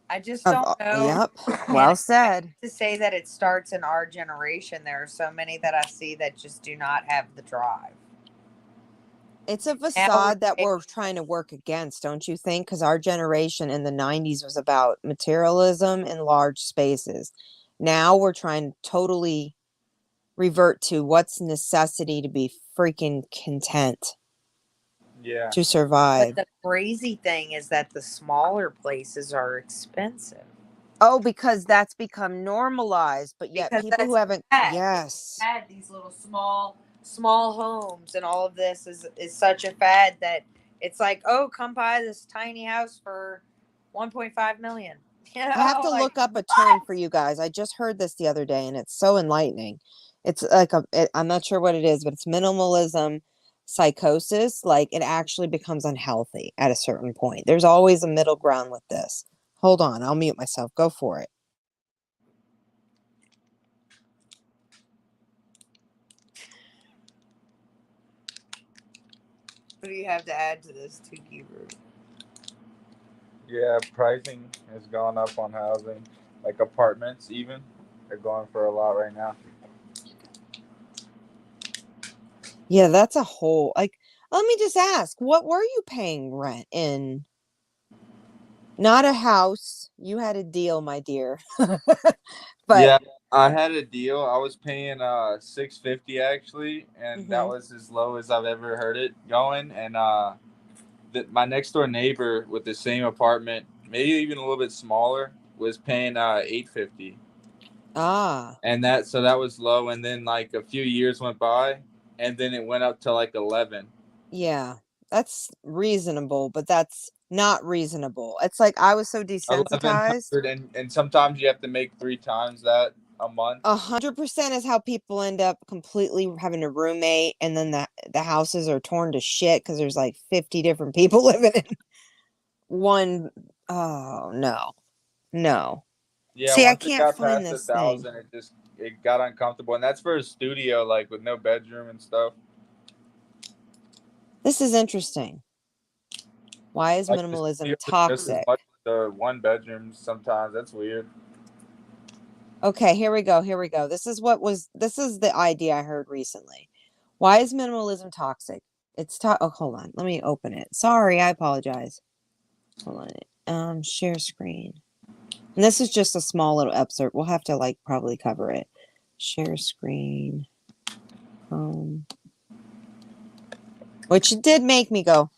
Speaker 2: I just don't know.
Speaker 1: Yep.
Speaker 2: And
Speaker 1: Well
Speaker 2: I
Speaker 1: said.
Speaker 2: to say that it starts in our generation. There are so many that I see that just do not have the drive.
Speaker 1: It's a
Speaker 2: Now
Speaker 1: facade that we're trying to work against, don't you think? Because our generation in the 90s was about materialism in large spaces. Now we're trying to totally revert to what's necessity to be freaking content
Speaker 3: Yeah.
Speaker 1: to
Speaker 2: but
Speaker 1: survive.
Speaker 2: the crazy thing is that the smaller places are expensive.
Speaker 1: Oh, because that's become normalized, but yet
Speaker 2: Because
Speaker 1: people who
Speaker 2: that's
Speaker 1: haven't,
Speaker 2: bad.
Speaker 1: yes,
Speaker 2: Had these little small homes, and all of this is such a fad that it's like, oh, come buy this tiny house for 1.5 million.
Speaker 1: I have to
Speaker 2: Like
Speaker 1: look up a
Speaker 2: what?
Speaker 1: term for you guys. I just heard this the other day and it's so enlightening. It's like I'm not sure what it is, but it's minimalism psychosis. Like it actually becomes unhealthy at a certain point. There's always a middle ground with this. Hold on, I'll mute myself. Go for it.
Speaker 2: What do you have to add to this, Tiki Root?
Speaker 3: Yeah, pricing has gone up on housing, like apartments even. They're going for a lot right now.
Speaker 1: Yeah, that's a whole like let me just ask, what were you paying rent in? Not a house. You had a deal, my dear. But
Speaker 3: Yeah, I had a deal. I was paying $650 actually, and that
Speaker 1: mhm.
Speaker 3: was as low as I've ever heard it going. And my next door neighbor with the same apartment, maybe even a little bit smaller, was paying $850.
Speaker 1: Ah.
Speaker 3: And that was low. And then like a few years went by, and then it went up to like 11.
Speaker 1: Yeah, that's reasonable, but that's not reasonable. It's like I was so desensitized.
Speaker 3: 1100, and sometimes you have to make 3 times that a month.
Speaker 1: 100% is how people end up completely having a roommate, and then the houses are torn to shit because there's like 50 different people living in one. Oh no, no.
Speaker 3: Yeah,
Speaker 1: See, I
Speaker 3: once it
Speaker 1: can't
Speaker 3: got
Speaker 1: find
Speaker 3: past
Speaker 1: this thing.
Speaker 3: 1,000, it got uncomfortable, and that's for a studio, like with no bedroom and stuff.
Speaker 1: This is interesting. Why is
Speaker 3: Like the
Speaker 1: minimalism
Speaker 3: studios are just as
Speaker 1: toxic?
Speaker 3: much as the one bedrooms sometimes. That's weird.
Speaker 1: Okay, here we go. Here we go. This is the idea I heard recently. Why is minimalism toxic? Oh, hold on. Let me open it. Sorry, I apologize. Hold on. Share screen. And this is just a small little excerpt. We'll have to like probably cover it. Share screen. Which did make me go,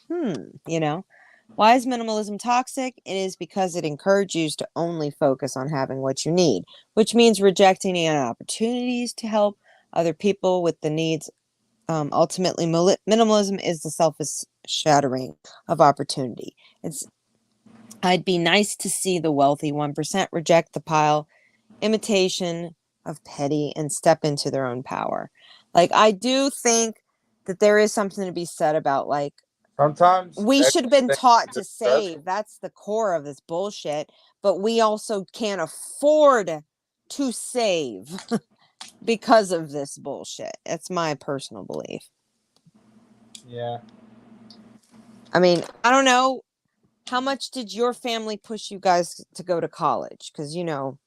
Speaker 1: Why is minimalism toxic? It is because it encourages you to only focus on having what you need, which means rejecting any opportunities to help other people with the needs. Ultimately, minimalism is the selfish shattering of opportunity. I'd be nice to see the wealthy 1% reject the pile, imitation of petty, and step into their own power. Like, I do think that there is something to be said about like,
Speaker 3: Sometimes
Speaker 1: we should have been taught to
Speaker 3: is stressful.
Speaker 1: save. That's the core of this bullshit. But we also can't afford to save because of this bullshit. It's my personal belief.
Speaker 3: Yeah.
Speaker 1: I mean, I don't know. how much did your family push you guys to go to college? Because, you know,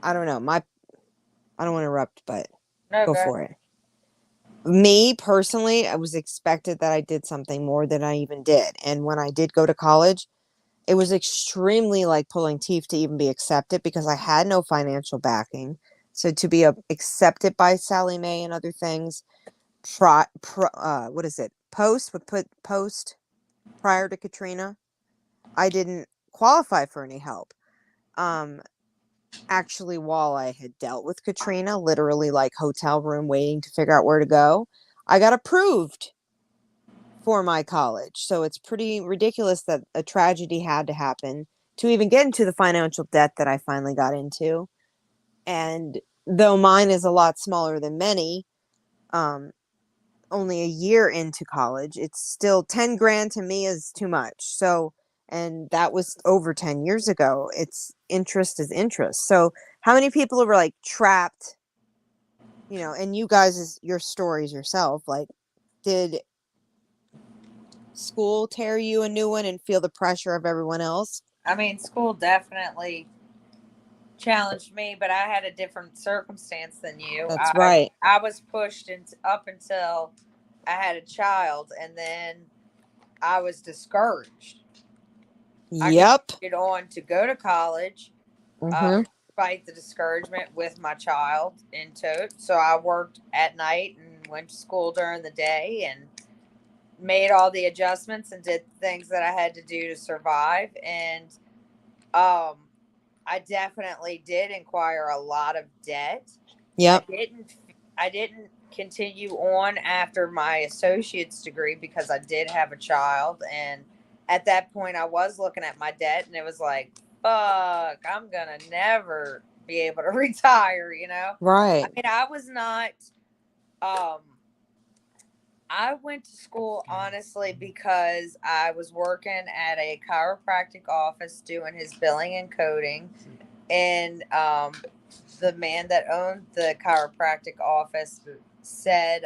Speaker 1: I don't know. I don't want to interrupt, but
Speaker 2: No,
Speaker 1: go
Speaker 2: go ahead.
Speaker 1: for it. Me personally, I was expected that I did something more than I even did. And when I did go to college, it was extremely like pulling teeth to even be accepted because I had no financial backing. So to be accepted by Sally Mae and other things, what is it? Post prior to Katrina, I didn't qualify for any help. Actually, while I had dealt with Katrina, literally like hotel room waiting to figure out where to go, I got approved for my college. So it's pretty ridiculous that a tragedy had to happen to even get into the financial debt that I finally got into. And though mine is a lot smaller than many, only a year into college, it's still 10 grand to me is too much. So, and that was over 10 years ago. It's interest is interest. So how many people were like trapped, you know, and you guys, your stories yourself, like, did school tear you a new one and feel the pressure of everyone else?
Speaker 2: I mean, school definitely challenged me, but I had a different circumstance than you.
Speaker 1: That's right.
Speaker 2: I was pushed up until I had a child, and then I was discouraged. I
Speaker 1: Yep.
Speaker 2: continued on to go to college,
Speaker 1: Mm-hmm.
Speaker 2: fight the discouragement with my child in tote. So I worked at night and went to school during the day and made all the adjustments and did things that I had to do to survive. And um, I definitely did acquire a lot of debt.
Speaker 1: Yep.
Speaker 2: I didn't continue on after my associate's degree because I did have a child, and at that point I was looking at my debt and it was like, fuck, I'm gonna never be able to retire, you know? I
Speaker 1: Right.
Speaker 2: mean, I was not um I went to school honestly because I was working at a chiropractic office doing his billing and coding, and the man that owned the chiropractic office said,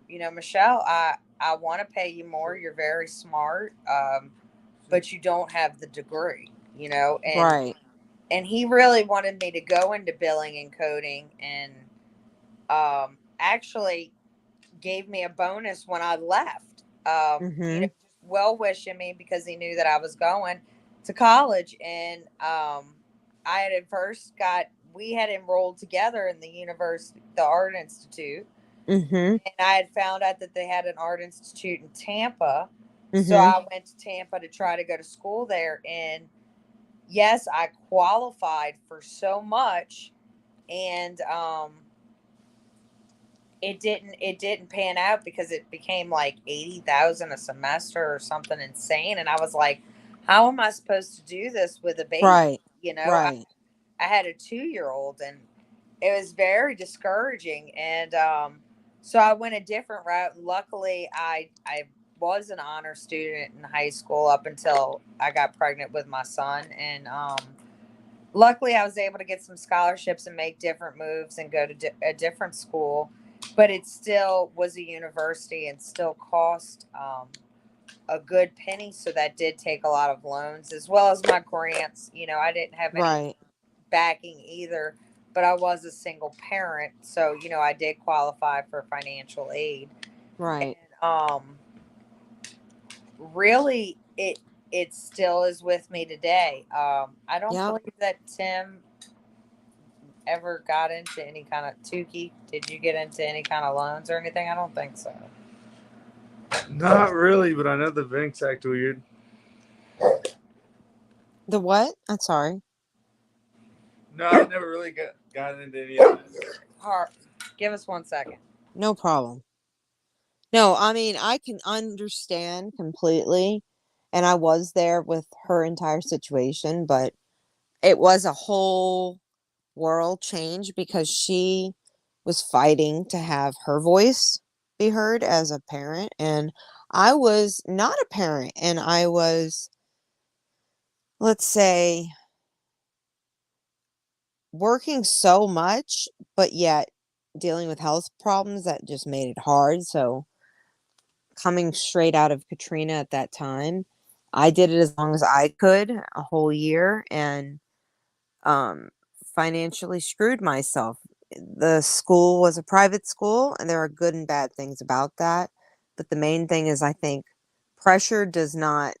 Speaker 2: you know, Michelle, I want to pay you more. You're very smart, but you don't have the degree, you know,
Speaker 1: Right.
Speaker 2: and he really wanted me to go into billing and coding, and actually gave me a bonus when I left. You know,
Speaker 1: Mm-hmm.
Speaker 2: well wishing me because he knew that I was going to college, and I had at first we had enrolled together in the university, the Art Institute,
Speaker 1: Mm-hmm.
Speaker 2: and I had found out that they had an art institute in Tampa. So
Speaker 1: Mm-hmm.
Speaker 2: I went to Tampa to try to go to school there, and yes, I qualified for so much, and it didn't pan out because it became like 80,000 a semester or something insane, and I was like, how am I supposed to do this with a baby?
Speaker 1: Right.
Speaker 2: You know,
Speaker 1: Right.
Speaker 2: I had a 2-year old, and it was very discouraging, and so I went a different route. Luckily, I was an honor student in high school up until I got pregnant with my son, and luckily I was able to get some scholarships and make different moves and go to a different school, but it still was a university and still cost a good penny. So that did take a lot of loans as well as my grants. You know, I didn't have any
Speaker 1: Right.
Speaker 2: backing either, but I was a single parent. So, you know, I did qualify for financial aid. And
Speaker 1: Right.
Speaker 2: really, it still is with me today. I don't
Speaker 1: Yep.
Speaker 2: believe that Tim ever got into any kind of Tukey. Did you get into any kind of loans or anything? I don't think so.
Speaker 3: Not really, but I know the banks act weird.
Speaker 1: The what? I'm sorry.
Speaker 3: No, I never really got into any of this.
Speaker 2: Give us 1 second.
Speaker 1: No problem. No, I mean, I can understand completely. And I was there with her entire situation, but it was a whole world change because she was fighting to have her voice be heard as a parent. And I was not a parent. And I was, let's say, working so much, but yet dealing with health problems that just made it hard. So coming straight out of Katrina at that time, I did it as long as I could, a whole year, and financially screwed myself. The school was a private school, and there are good and bad things about that. But the main thing is, I think pressure does not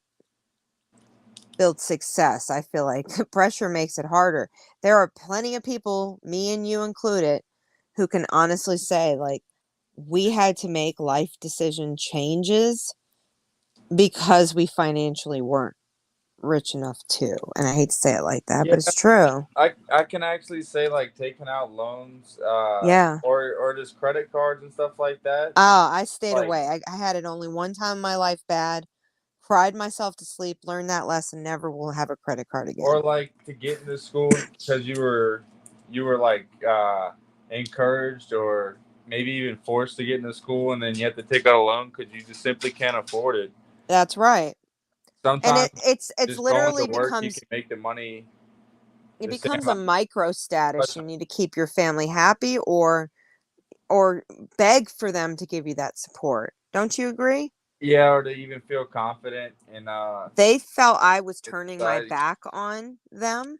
Speaker 1: build success. I feel like pressure makes it harder. There are plenty of people, me and you included, who can honestly say, like, we had to make life decision changes because we financially weren't rich enough to. And I hate to say it like that,
Speaker 3: Yeah,
Speaker 1: but it's true.
Speaker 3: I can actually say like taking out loans,
Speaker 1: Yeah.
Speaker 3: or just credit cards and stuff like that.
Speaker 1: Oh, I stayed
Speaker 3: Like,
Speaker 1: away. I had it only one time in my life bad. Cried myself to sleep, learned that lesson, never will have a credit card
Speaker 3: or
Speaker 1: again.
Speaker 3: like to get into school because you were like encouraged or maybe even forced to get into school, and then you have to take out a loan because you just simply can't afford it.
Speaker 1: That's right. And
Speaker 3: Sometimes
Speaker 1: it's
Speaker 3: just going to
Speaker 1: literally
Speaker 3: work, you
Speaker 1: becomes
Speaker 3: can make the money
Speaker 1: it
Speaker 3: the same
Speaker 1: becomes a
Speaker 3: amount.
Speaker 1: micro status.
Speaker 3: But
Speaker 1: You need to keep your family happy or beg for them to give you that support. Don't you agree?
Speaker 3: yeah, or to even feel confident in
Speaker 1: They felt I was turning my
Speaker 3: society.
Speaker 1: back on them.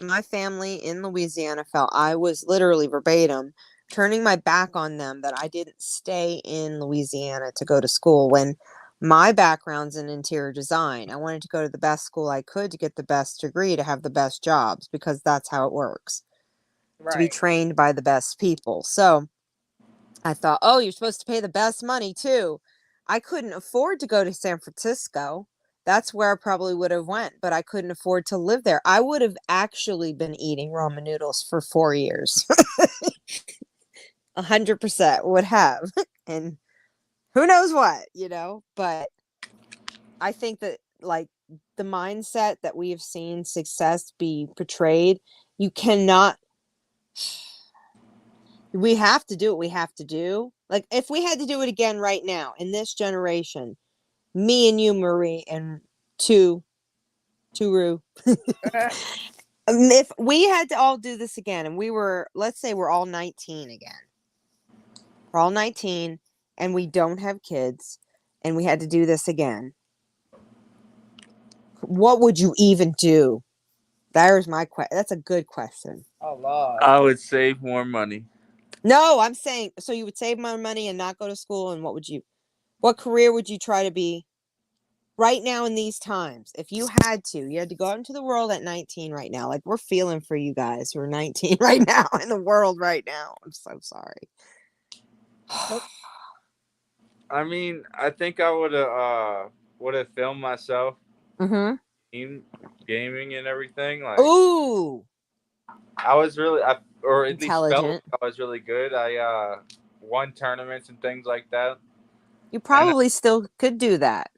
Speaker 1: My family in Louisiana felt I was literally verbatim turning my back on them, that I didn't stay in Louisiana to go to school when my background's in interior design. I wanted to go to the best school I could to get the best degree, to have the best jobs, because that's how it works, to be
Speaker 2: Right.
Speaker 1: trained by the best people. So I thought, oh, you're supposed to pay the best money too. I couldn't afford to go to San Francisco. That's where I probably would have went, but I couldn't afford to live there. I would have actually been eating ramen noodles for 4 years. 100% would have. And who knows what. But I think that, like, the mindset that we have seen success be portrayed, you cannot, we have to do what we have to do. Like, if we had to do it again right now in this generation, me and you, Marie, and Turu, if we had to all do this again, and let's say we're all 19 again, we're all 19 and we don't have kids, and we had to do this again, what would you even do? There's my question. That's a good question.
Speaker 2: A lot.
Speaker 3: I would save more money.
Speaker 1: No, I'm saying, so you would save more money and not go to school, and what career would you try to be right now in these times? If you had to go out into the world at 19 right now. Like, we're feeling for you guys who are 19 right now in the world right now. I'm so sorry.
Speaker 3: I mean, I think I would have filmed myself
Speaker 1: Mm-hmm.
Speaker 3: gaming and everything. Like,
Speaker 1: Ooh,
Speaker 3: I was really, or at least felt like
Speaker 1: intelligent.
Speaker 3: I was really good. I won tournaments and things like that.
Speaker 1: You
Speaker 3: And
Speaker 1: probably still could do that.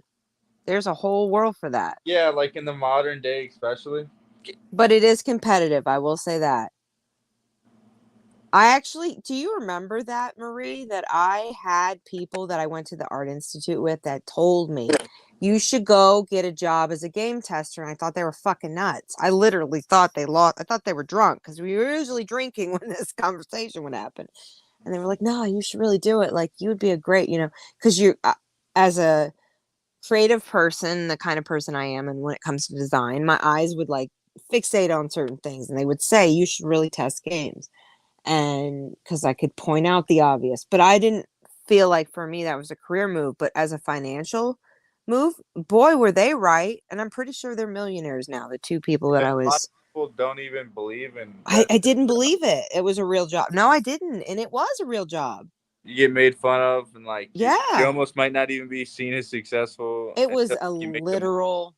Speaker 1: There's a whole world for that.
Speaker 3: yeah, like in the modern day, especially.
Speaker 1: But it is competitive, I will say that. Do you remember that, Marie, that I had people that I went to the Art Institute with that told me, you should go get a job as a game tester. And I thought they were fucking nuts. I literally thought I thought they were drunk, because we were usually drinking when this conversation would happen. And they were like, no, you should really do it. Like, you would be a great, because as a creative person, the kind of person I am, and when it comes to design, my eyes would like fixate on certain things, and they would say, you should really test games. And because I could point out the obvious, but I didn't feel like for me that was a career move. But as a financial move, boy, were they right. And I'm pretty sure they're millionaires now, the two people that
Speaker 3: Yeah,
Speaker 1: I
Speaker 3: a lot
Speaker 1: was.
Speaker 3: of people don't even believe in
Speaker 1: I,
Speaker 3: that.
Speaker 1: I didn't believe it. It was a real job. No, I didn't. And it was a real job.
Speaker 3: You get made fun of, and like you
Speaker 1: Yeah.
Speaker 3: almost might not even be seen as successful
Speaker 1: It was
Speaker 3: until
Speaker 1: a
Speaker 3: you make them.
Speaker 1: literal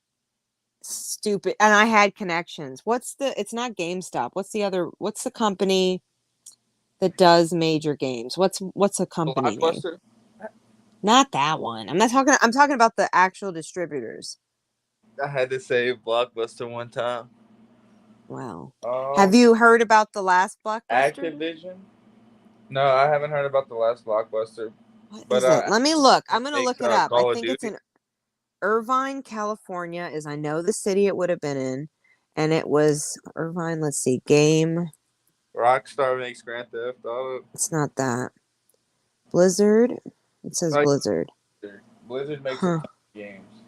Speaker 1: stupid. And I had connections. It's not GameStop. What's the company that does major games? What's a company name?
Speaker 3: Blockbuster.
Speaker 1: Not that one. I'm talking about the actual distributors.
Speaker 3: I had to say Blockbuster one time.
Speaker 1: Wow. Have
Speaker 3: Um,
Speaker 1: you heard about the last Blockbuster?
Speaker 3: Activision. No, I haven't heard about the last Blockbuster,
Speaker 1: What
Speaker 3: but
Speaker 1: is it? Let me look. I'm going to
Speaker 3: makes
Speaker 1: look it up. I
Speaker 3: Call of
Speaker 1: think it's
Speaker 3: Duty.
Speaker 1: in Irvine, California, I know the city it would have been in. And it was Irvine, let's see, game.
Speaker 3: Rockstar makes Grand Theft Auto.
Speaker 1: It's not that. Blizzard. It says
Speaker 3: Like
Speaker 1: Blizzard.
Speaker 3: Blizzard makes a
Speaker 1: Huh.
Speaker 3: ton of games.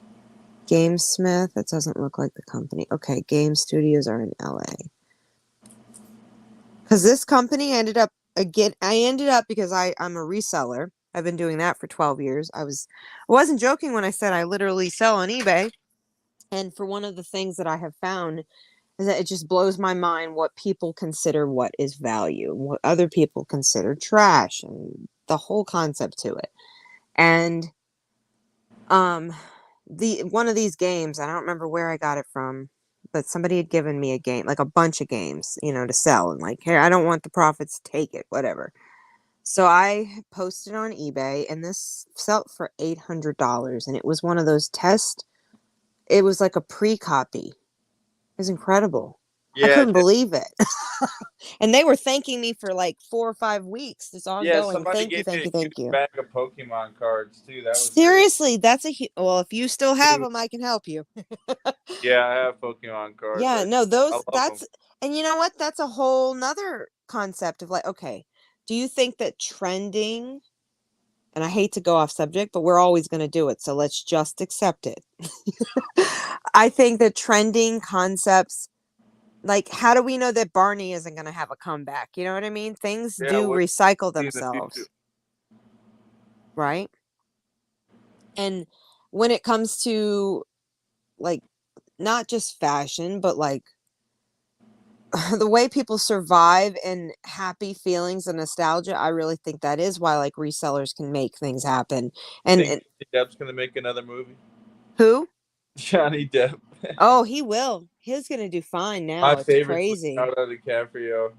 Speaker 1: GameSmith. It doesn't look like the company. Okay, game studios are in LA. Because this company ended up because I'm a reseller. I've been doing that for 12 years. I wasn't joking when I said I literally sell on eBay. And for one of the things that I have found is that it just blows my mind what people consider what is value, what other people consider trash, and the whole concept to it. And the one of these games, I don't remember where I got it from, but somebody had given me a game, like a bunch of games, to sell, and like, hey, I don't want the profits, take it, whatever. So I posted on eBay, and this sold for $800, and it was one of those it was like a pre-copy. It was incredible. I couldn't believe it. And they were thanking me for like 4 or 5 weeks. It's ongoing.
Speaker 3: Somebody
Speaker 1: Thank you,
Speaker 3: gave me
Speaker 1: thank you,
Speaker 3: a
Speaker 1: thank
Speaker 3: huge
Speaker 1: you.
Speaker 3: bag of Pokemon cards too. That was
Speaker 1: Seriously, that's well, if you still have them, I can help you.
Speaker 3: Yeah, I have Pokemon cards.
Speaker 1: Yeah, no,
Speaker 3: I love them.
Speaker 1: and you know what? That's a whole nother concept of like, okay, do you think that trending, and I hate to go off subject, but we're always going to do it, so let's just accept it. I think that trending concepts, like, how do we know that Barney isn't going to have a comeback? You know what I mean? Things do recycle themselves, right? And when it comes to, like, not just fashion, but like the way people survive in happy feelings and nostalgia, I really think that is why like resellers can make things happen. And
Speaker 3: Think Johnny Depp's gonna make another movie?
Speaker 1: who?
Speaker 3: Johnny Depp.
Speaker 1: Oh, he will. He's gonna do fine now.
Speaker 3: My
Speaker 1: It's
Speaker 3: favorite
Speaker 1: crazy.
Speaker 3: Leonardo DiCaprio.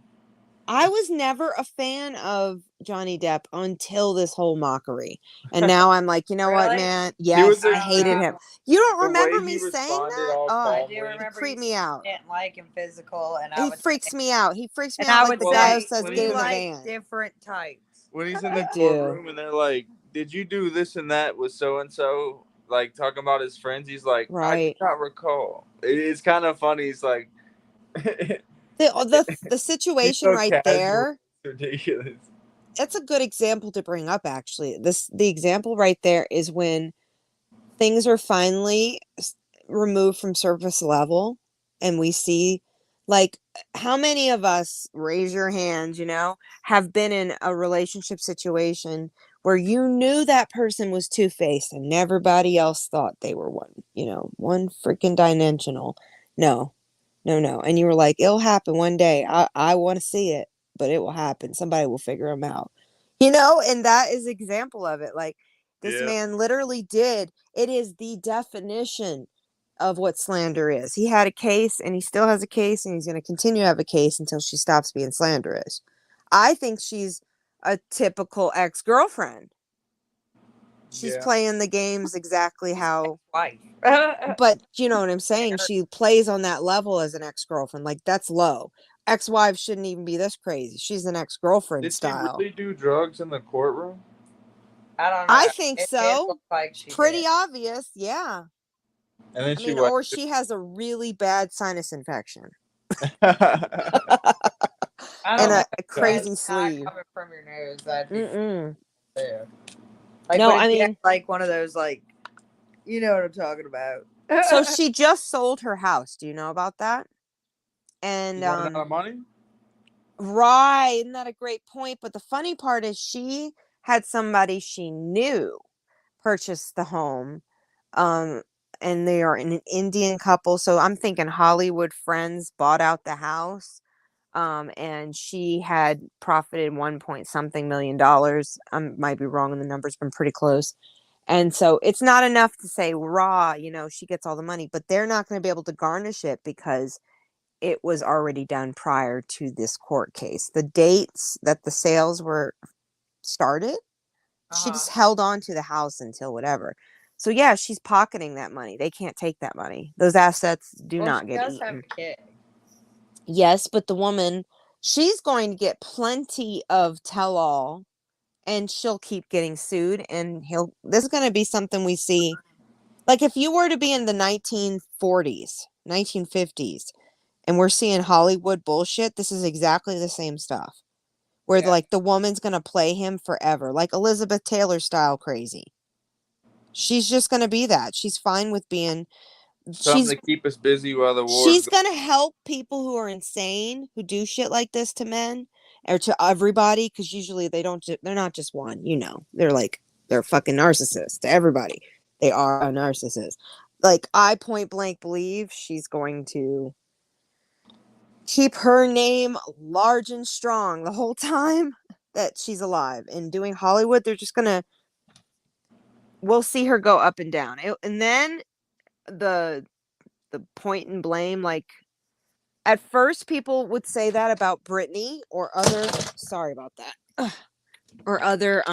Speaker 1: I was never a fan of Johnny Depp until this whole mockery. And now I'm like, you know what,
Speaker 2: Really?
Speaker 1: man? Yes, I hated him. You don't
Speaker 3: The
Speaker 1: remember
Speaker 3: way
Speaker 1: me
Speaker 3: he
Speaker 1: saying
Speaker 3: responded
Speaker 1: that?
Speaker 3: all
Speaker 1: Oh,
Speaker 2: I
Speaker 3: calmly.
Speaker 2: do remember
Speaker 1: it creeped
Speaker 2: you
Speaker 1: me out.
Speaker 2: didn't like him physical, and I
Speaker 1: He
Speaker 2: would
Speaker 1: freaks
Speaker 2: say,
Speaker 1: me out. He freaks me
Speaker 2: and
Speaker 1: out
Speaker 2: I
Speaker 1: like
Speaker 2: would
Speaker 1: the guy who
Speaker 2: say,
Speaker 1: says
Speaker 3: when
Speaker 1: get
Speaker 3: he's
Speaker 2: you
Speaker 1: in the
Speaker 2: like
Speaker 1: van.
Speaker 2: different types.
Speaker 3: When he's in
Speaker 1: I
Speaker 3: the
Speaker 1: do.
Speaker 3: courtroom and they're like, "Did you do this and that with so and so?" Like talking about his friends, he's like, "I do
Speaker 1: Right.
Speaker 3: not recall." It's kind of funny. He's like,
Speaker 1: The
Speaker 3: he's
Speaker 1: situation
Speaker 3: so
Speaker 1: right
Speaker 3: casual.
Speaker 1: there,
Speaker 3: It's ridiculous.
Speaker 1: it's a good example to bring up actually. The example right there is when things are finally removed from surface level and we see, like, how many of us, raise your hands, have been in a relationship situation where you knew that person was two-faced and everybody else thought they were one freaking dimensional. No, no, no. And you were like, it'll happen one day. I want to see it, but it will happen. Somebody will figure them out. And that is example of it. Like, this man literally did. It is the definition of what slander is. He had a case and he still has a case and he's going to continue to have a case until she stops being slanderous. I think she's a typical ex-girlfriend. She's playing the games exactly how,
Speaker 2: Wife.
Speaker 1: but you know what I'm saying? She plays on that level as an ex-girlfriend. Like, that's low. Ex-wives shouldn't even be this crazy. She's an ex-girlfriend style.
Speaker 3: Did she really do drugs in the courtroom?
Speaker 2: I don't know.
Speaker 1: I think
Speaker 2: It
Speaker 1: so.
Speaker 2: looked like she
Speaker 1: Pretty
Speaker 2: did.
Speaker 1: obvious, yeah.
Speaker 3: And then
Speaker 1: I mean, or she has a really bad sinus infection and a crazy sleeve.
Speaker 2: Coming from your nose, that'd be
Speaker 1: Mm-mm.
Speaker 2: yeah. Like,
Speaker 1: No,
Speaker 2: what if
Speaker 1: I
Speaker 2: you
Speaker 1: mean,
Speaker 2: had, like one of those, like, you know what I'm talking about.
Speaker 1: so she just sold her house. Do you know about that? And
Speaker 3: You running out of money?
Speaker 1: right, isn't that a great point? But the funny part is she had somebody she knew purchase the home. And they are an Indian couple. So I'm thinking Hollywood friends bought out the house. And she had profited 1 point something million dollars. I might be wrong in the numbers, but I'm pretty close. And so it's not enough to say raw, she gets all the money, but they're not going to be able to garnish it because it was already done prior to this court case. The dates that the sales were started, she just held on to the house until whatever. So yeah, she's pocketing that money. They can't take that money. Those assets do not get eaten.
Speaker 2: Have a kid.
Speaker 1: Yes, but the woman, she's going to get plenty of tell-all, and she'll keep getting sued. And this is going to be something we see. Like, if you were to be in the 1940s, 1950s, and we're seeing Hollywood bullshit, this is exactly the same stuff. Where, like, the woman's going to play him forever. Like Elizabeth Taylor style crazy. She's just going to be that. She's fine with being.
Speaker 3: Something to keep us busy while the war's
Speaker 1: She's going to help people who are insane, who do shit like this to men or to everybody, because usually they're not just one, they're fucking narcissists to everybody. They are a narcissist. Like, I point blank believe she's going to keep her name large and strong the whole time that she's alive. And doing Hollywood, they're just gonna, we'll see her go up and down. And then the point and blame, like, at first people would say that about Britney or other, sorry about that, or other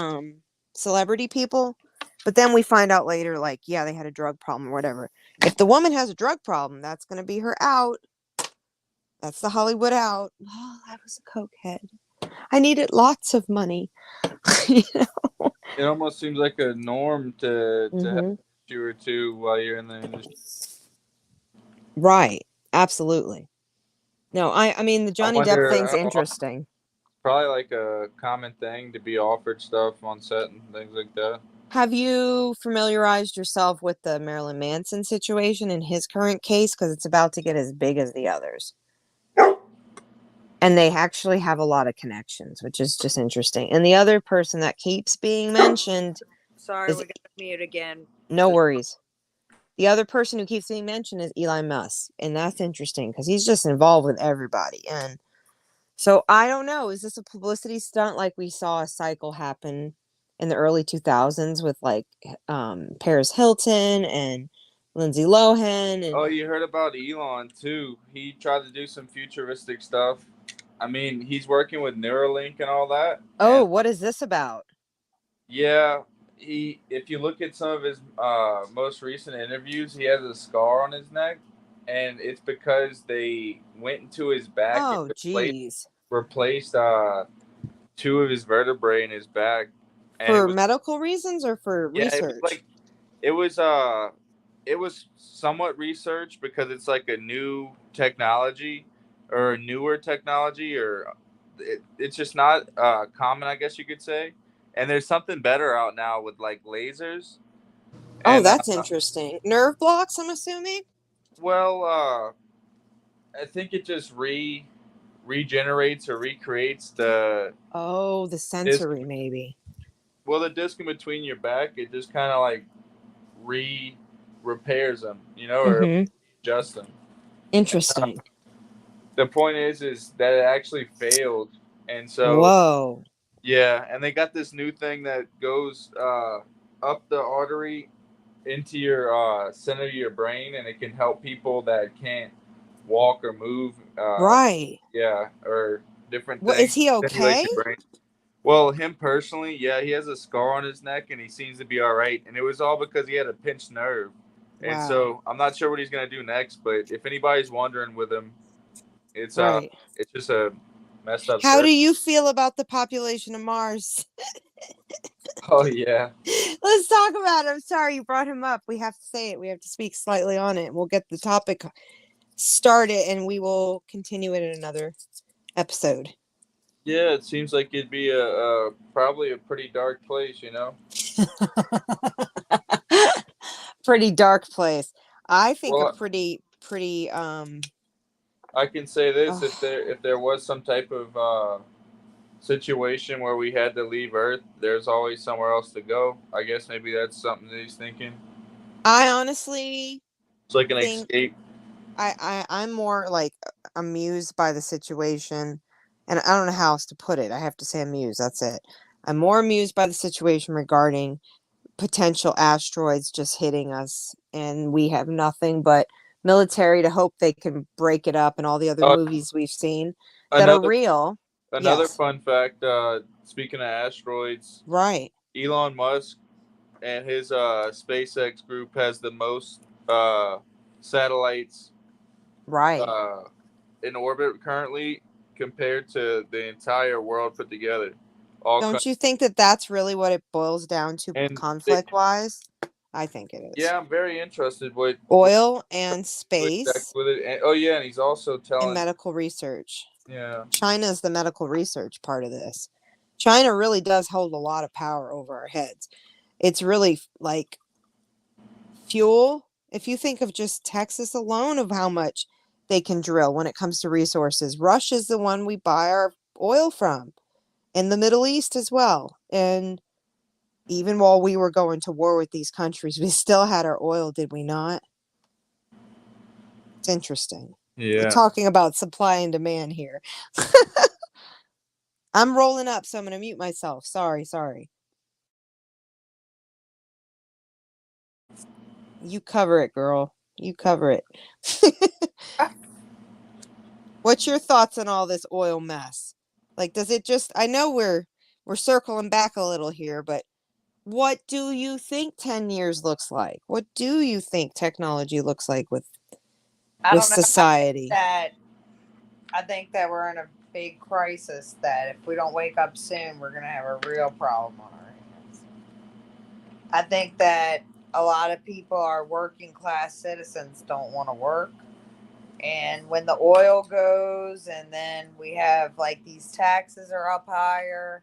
Speaker 1: celebrity people. But then we find out later, like, yeah, they had a drug problem or whatever. If the woman has a drug problem, that's going to be her out. That's the Hollywood out. Oh, I was a cokehead. I needed lots of money.
Speaker 3: It almost seems like a norm to have a issue or two while you're in the industry.
Speaker 1: Right. Absolutely. No, I mean, the Johnny Depp thing's interesting.
Speaker 3: Probably like a common thing to be offered stuff on set and things like that.
Speaker 1: Have you familiarized yourself with the Marilyn Manson situation in his current case? Because it's about to get as big as the others. And they actually have a lot of connections, which is just interesting. And the other person that keeps being mentioned...
Speaker 2: Sorry, we got to mute again.
Speaker 1: No worries. The other person who keeps being mentioned is Elon Musk. And that's interesting because he's just involved with everybody. And so I don't know. Is this a publicity stunt like we saw a cycle happen in the early 2000s with like Paris Hilton and Lindsay Lohan? And...
Speaker 3: Oh, you heard about Elon too. He tried to do some futuristic stuff. I mean, he's working with Neuralink and all that.
Speaker 1: Oh, what is this about?
Speaker 3: Yeah, if you look at some of his most recent interviews, he has a scar on his neck, and it's because they went into his back and replaced 2 of his vertebrae in his back. And
Speaker 1: for medical reasons or for research?
Speaker 3: It was somewhat research because it's like a new technology or a newer technology, or it's just not common, I guess you could say. And there's something better out now with like lasers.
Speaker 1: Oh, that's interesting. Nerve blocks, I'm assuming?
Speaker 3: Well, I think it just regenerates or recreates the...
Speaker 1: Oh, the sensory disc, maybe.
Speaker 3: Well, the disc in between your back, it just kind of like repairs them, or adjusts them.
Speaker 1: Interesting.
Speaker 3: The point is that it actually failed. And so...
Speaker 1: Whoa.
Speaker 3: Yeah, and they got this new thing that goes up the artery into your center of your brain, and it can help people that can't walk or move.
Speaker 1: Right.
Speaker 3: Yeah, or different things.
Speaker 1: Well, is he okay?
Speaker 3: Well, him personally, yeah, he has a scar on his neck, and he seems to be all right. And it was all because he had a pinched nerve. Wow. And so I'm not sure what he's going to do next, but if anybody's wondering with him, it's it's just a messed up.
Speaker 1: How do you feel about the population of Mars?
Speaker 3: Oh, yeah.
Speaker 1: Let's talk about it. I'm sorry you brought him up. We have to say it. We have to speak slightly on it. We'll get the topic started, and we will continue it in another episode.
Speaker 3: Yeah, it seems like it'd be probably a pretty dark place,
Speaker 1: Pretty dark place. I think a pretty
Speaker 3: I can say this: if there was some type of situation where we had to leave Earth, there's always somewhere else to go. I guess maybe that's something that he's thinking.
Speaker 1: I honestly,
Speaker 3: it's like an escape.
Speaker 1: I'm more like amused by the situation, and I don't know how else to put it. I have to say amused. That's it. I'm more amused by the situation regarding potential asteroids just hitting us, and we have nothing but military to hope they can break it up, and all the other movies we've seen that are real.
Speaker 3: Another fun fact, speaking of asteroids,
Speaker 1: right?
Speaker 3: Elon Musk and his SpaceX group has the most satellites in orbit currently compared to the entire world put together.
Speaker 1: Don't you think that that's really what it boils down to, conflict-wise? I think it is.
Speaker 3: Yeah, I'm very interested with
Speaker 1: oil and space.
Speaker 3: With it. And he's also telling...
Speaker 1: And medical research.
Speaker 3: Yeah.
Speaker 1: China is the medical research part of this. China really does hold a lot of power over our heads. It's really like fuel. If you think of just Texas alone of how much they can drill when it comes to resources, Russia's the one we buy our oil from, and the Middle East as well. And even while we were going to war with these countries, we still had our oil, did we not? It's interesting.
Speaker 3: Yeah.
Speaker 1: We're talking about supply and demand here. I'm rolling up, so I'm going to mute myself. Sorry. You cover it, girl. You cover it. What's your thoughts on all this oil mess? Like, does it just, I know we're circling back a little here, but what do you think 10 years looks like? What do you think technology looks like with society?
Speaker 2: I think that we're in a big crisis that if we don't wake up soon, we're going to have a real problem on our hands. I think that a lot of people, our working class citizens, don't want to work. And when the oil goes, and then we have like these taxes are up higher,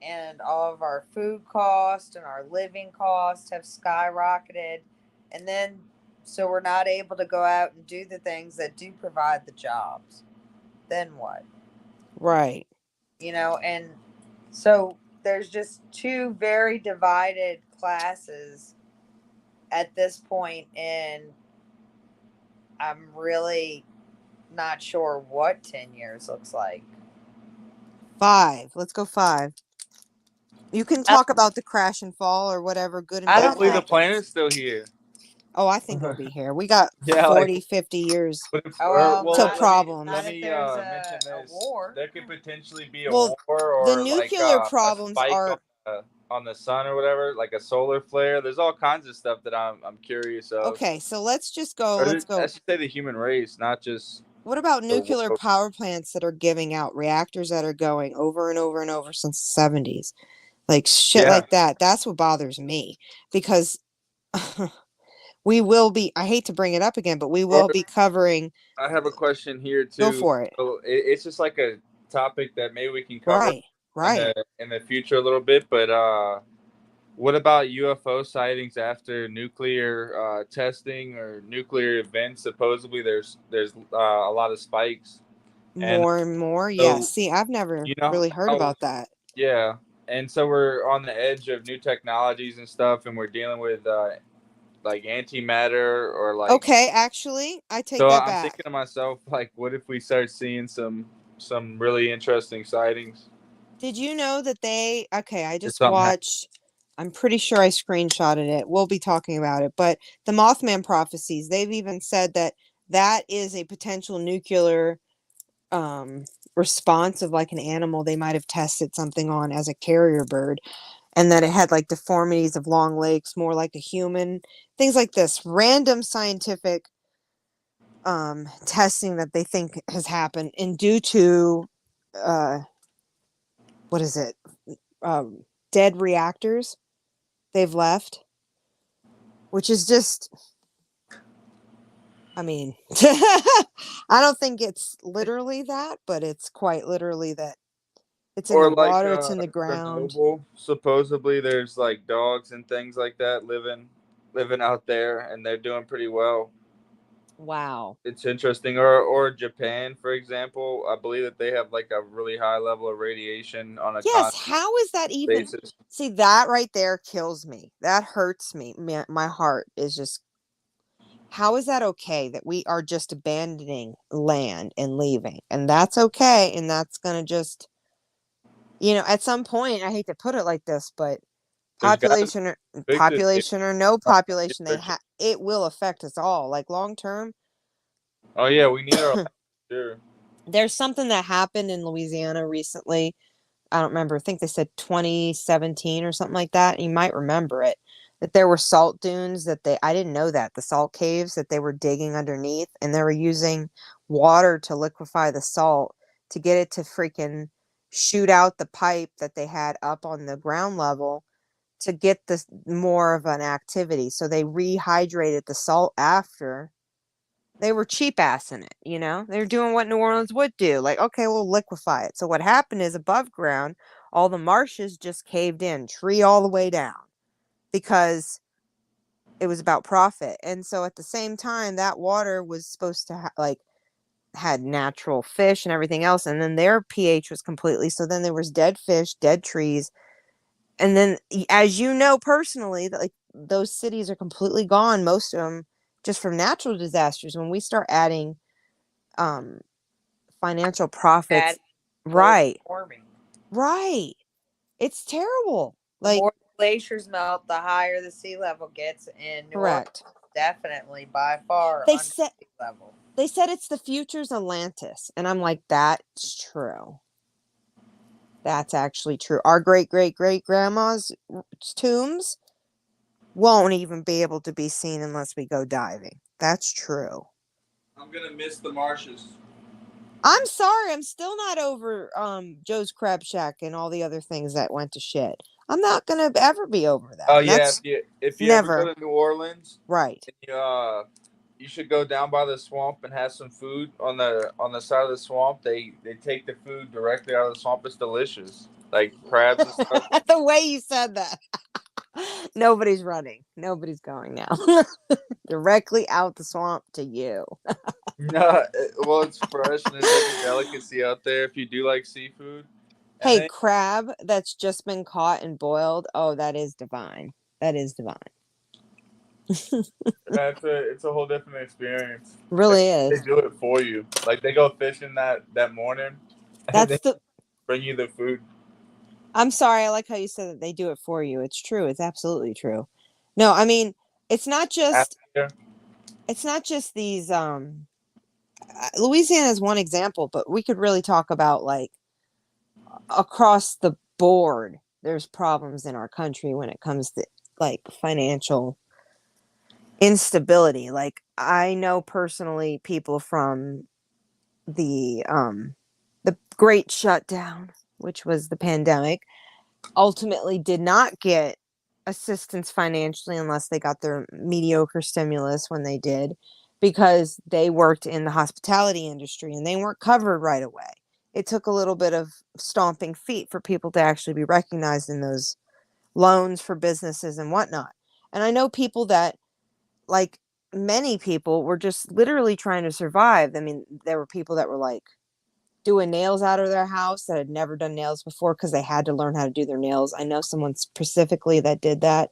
Speaker 2: and all of our food costs and our living costs have skyrocketed. And then, so we're not able to go out and do the things that do provide the jobs. Then what?
Speaker 1: Right.
Speaker 2: You know, and so there's just two very divided classes at this point, and I'm really not sure what 10 years looks like.
Speaker 1: 5. Let's go 5. You can talk about the crash and fall or whatever good and bad.
Speaker 3: Hopefully the planet's still here.
Speaker 1: Oh, I think it'll be here. We got 40, 50 years
Speaker 2: to
Speaker 1: problems.
Speaker 3: Let me mention this.
Speaker 2: War.
Speaker 3: There could potentially be a war, or
Speaker 1: the nuclear problems
Speaker 3: a spike
Speaker 1: are
Speaker 3: on the sun or whatever, like a solar flare. There's all kinds of stuff that I'm curious of.
Speaker 1: Okay, so let's just go.
Speaker 3: I should say the human race, not just.
Speaker 1: What about nuclear power plants that are giving out reactors that are going over and over and over since the 70s? Like shit like that. That's what bothers me, because we will be, I hate to bring it up again, but we will be covering.
Speaker 3: I have a question here too.
Speaker 1: Go for it.
Speaker 3: So it's just like a topic that maybe we can cover
Speaker 1: right.
Speaker 3: In the future a little bit. But what about UFO sightings after nuclear testing or nuclear events? Supposedly there's a lot of spikes.
Speaker 1: More and more. Yeah. See, I've never really heard about that.
Speaker 3: Yeah. And so we're on the edge of new technologies and stuff, and we're dealing with like antimatter or like.
Speaker 1: Okay, actually, I take that back.
Speaker 3: I'm thinking to myself, like, what if we start seeing some really interesting sightings?
Speaker 1: Did you know that I just watched, I'm pretty sure I screenshotted it. We'll be talking about it, but the Mothman prophecies, they've even said that is a potential nuclear response of like an animal they might have tested something on as a carrier bird, and that it had like deformities of long legs, more like a human, things like this. Random scientific testing that they think has happened, and due to what is it? Dead reactors they've left, which is just, I mean, I don't think it's literally that, but it's quite literally that. It's in the water, it's in the ground.
Speaker 3: Supposedly there's like dogs and things like that living out there, and they're doing pretty well.
Speaker 1: Wow.
Speaker 3: It's interesting. Or Japan, for example, I believe that they have like a really high level of radiation on a
Speaker 1: how is that even
Speaker 3: basis.
Speaker 1: See, that right there kills me. That hurts me. My heart is just, how is that okay that we are just abandoning land and leaving? And that's okay, and that's gonna just, at some point, I hate to put it like this, but population or no population, it will affect us all, like long term.
Speaker 3: Oh yeah, we need our sure.
Speaker 1: There's something that happened in Louisiana recently. I don't remember. I think they said 2017 or something like that. You might remember it. That there were salt dunes I didn't know that. The salt caves that they were digging underneath, and they were using water to liquefy the salt to get it to freaking shoot out the pipe that they had up on the ground level to get this more of an activity. So they rehydrated the salt after. They were cheap assing it, They were doing what New Orleans would do. Like, okay, we'll liquefy it. So what happened is above ground, all the marshes just caved in, tree all the way down. Because It was about profit. And so at the same time, that water was supposed to had natural fish and everything else, and then their pH was completely, so then there was dead fish, dead trees. And then, as you know personally, like those cities are completely gone, most of them, just from natural disasters. When we start adding financial profits, right, it's terrible.
Speaker 2: The
Speaker 1: Like,
Speaker 2: more glaciers melt, the higher the sea level gets, and New Orleans
Speaker 1: correct.
Speaker 2: definitely by far
Speaker 1: They
Speaker 2: under
Speaker 1: said
Speaker 2: sea level.
Speaker 1: they said it's the future's Atlantis, and I'm like, that's true. That's actually true. Our great great great grandma's tombs won't even be able to be seen unless we go diving. That's true.
Speaker 3: I'm gonna miss the marshes.
Speaker 1: I'm sorry, I'm still not over Joe's Crab Shack and all the other things that went to shit. I'm not gonna ever be over that.
Speaker 3: Oh yeah, if you ever
Speaker 1: never
Speaker 3: go to New Orleans,
Speaker 1: right.
Speaker 3: You should go down by the swamp and have some food on the side of the swamp. They take the food directly out of the swamp. It's delicious, like crabs and stuff.
Speaker 1: The way you said that. Nobody's running. Nobody's going now. Directly out the swamp to you.
Speaker 3: No, well, it's fresh and it's like a delicacy out there if you do like seafood.
Speaker 1: Hey, crab that's just been caught and boiled. Oh, that is divine. That is divine.
Speaker 3: It's a whole different experience.
Speaker 1: Really is.
Speaker 3: They do it for you. Like they go fishing that morning.
Speaker 1: That's the
Speaker 3: bring you the food.
Speaker 1: I'm sorry, I like how you said that they do it for you. It's true. It's absolutely true. No, I mean, it's not just these Louisiana is one example, but we could really talk about like across the board there's problems in our country when it comes to like financial instability. Like I know personally people from the great shutdown, which was the pandemic, ultimately did not get assistance financially unless they got their mediocre stimulus when they did, because they worked in the hospitality industry and they weren't covered right away. It took a little bit of stomping feet for people to actually be recognized in those loans for businesses and whatnot. And I know people that, like many people, were just literally trying to survive. I mean, there were people that were like doing nails out of their house that had never done nails before because they had to learn how to do their nails. I know someone specifically that did that.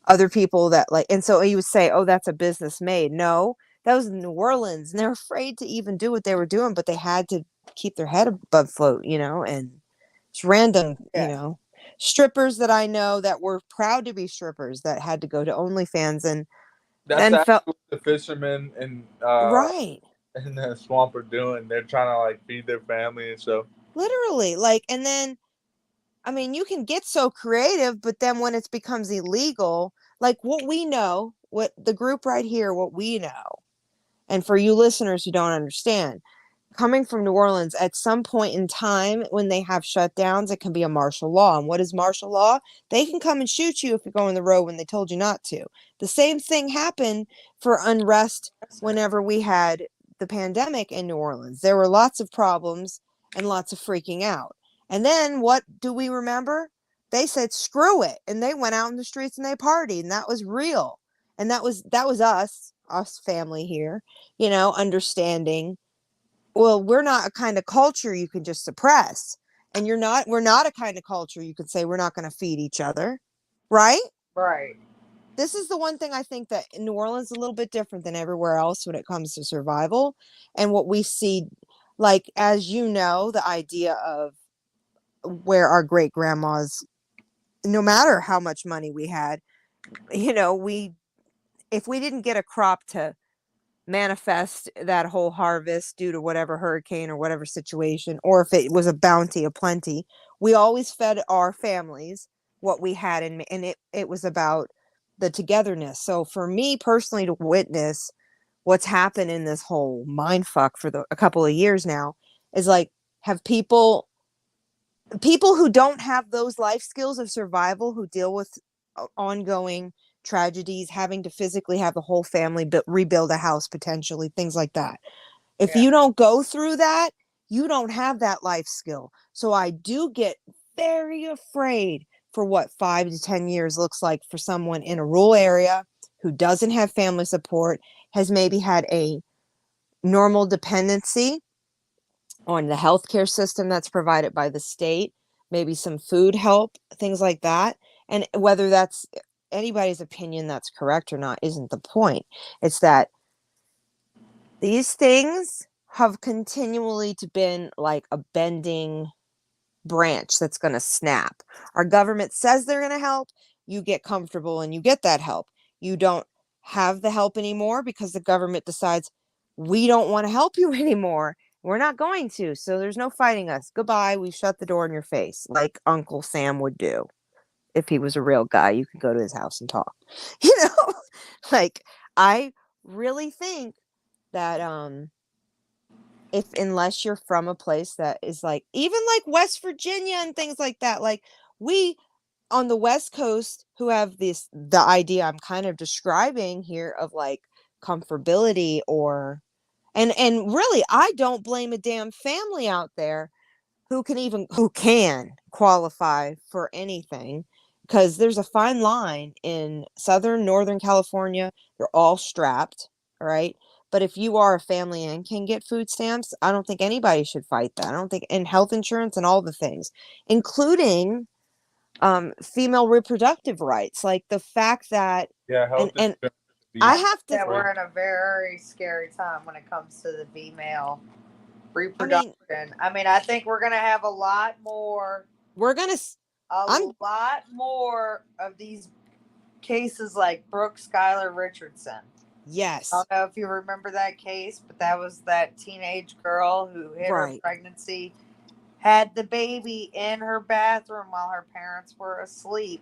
Speaker 1: Other people that like, and so you would say, oh, that's a business made. No, that was in New Orleans and they're afraid to even do what they were doing, but they had to keep their head above float, and it's random, strippers that I know that were proud to be strippers that had to go to OnlyFans and
Speaker 3: that's
Speaker 1: then
Speaker 3: what the fishermen and
Speaker 1: right
Speaker 3: in the swamp are doing. They're trying to like feed their family and stuff.
Speaker 1: Literally, like, and then I mean, you can get so creative, but then when it becomes illegal, like what we know, what the group right here, what we know, and for you listeners who don't understand, coming from New Orleans, at some point in time when they have shutdowns, it can be a martial law. And what is martial law? They can come and shoot you if you go on the road when they told you not to. The same thing happened for unrest whenever we had the pandemic in New Orleans. There were lots of problems and lots of freaking out. And then what do we remember? They said, screw it. And they went out in the streets and they partied. And that was real. And that was us family here, understanding, well, we're not a kind of culture you can just suppress. And we're not a kind of culture you could say we're not going to feed each other. Right?
Speaker 2: Right.
Speaker 1: This is the one thing I think that in New Orleans is a little bit different than everywhere else when it comes to survival. And what we see, like, as you know, the idea of where our great grandmas, no matter how much money we had, if we didn't get a crop to manifest that whole harvest due to whatever hurricane or whatever situation, or if it was a bounty, a plenty, we always fed our families what we had, and it was about the togetherness. So for me personally to witness what's happened in this whole mind fuck for a couple of years now is like, have people who don't have those life skills of survival, who deal with ongoing tragedies, having to physically have the whole family rebuild a house, potentially, things like that. If you don't go through that, you don't have that life skill. So I do get very afraid for what 5 to 10 years looks like for someone in a rural area who doesn't have family support, has maybe had a normal dependency on the healthcare system that's provided by the state, maybe some food help, things like that. And whether that's anybody's opinion that's correct or not isn't the point. It's that these things have continually been like a bending branch that's going to snap. Our government says they're going to help. You get comfortable and you get that help. You don't have the help anymore because the government decides we don't want to help you anymore. We're not going to. So there's no fighting us. Goodbye. We shut the door in your face like Uncle Sam would do. If he was a real guy, you could go to his house and talk. You know, like I really think that if unless you're from a place that is like even like West Virginia and things like that, like we on the West Coast who have the idea I'm kind of describing here of like comfortability or and really I don't blame a damn family out there who can qualify for anything, because there's a fine line in northern California. You're all strapped, right? But if you are a family and can get food stamps, I don't think anybody should fight that. I don't think, and health insurance and all the things, including female reproductive rights, like the fact that
Speaker 3: health
Speaker 1: and
Speaker 2: I
Speaker 1: I
Speaker 2: think
Speaker 1: have to
Speaker 2: that we're in a very scary time when it comes to the female reproduction. I think we're gonna have a lot more. Lot more of these cases like Brooke Schuyler Richardson.
Speaker 1: Yes.
Speaker 2: I don't know if you remember that case, but that was that teenage girl who hid her pregnancy, had the baby in her bathroom while her parents were asleep.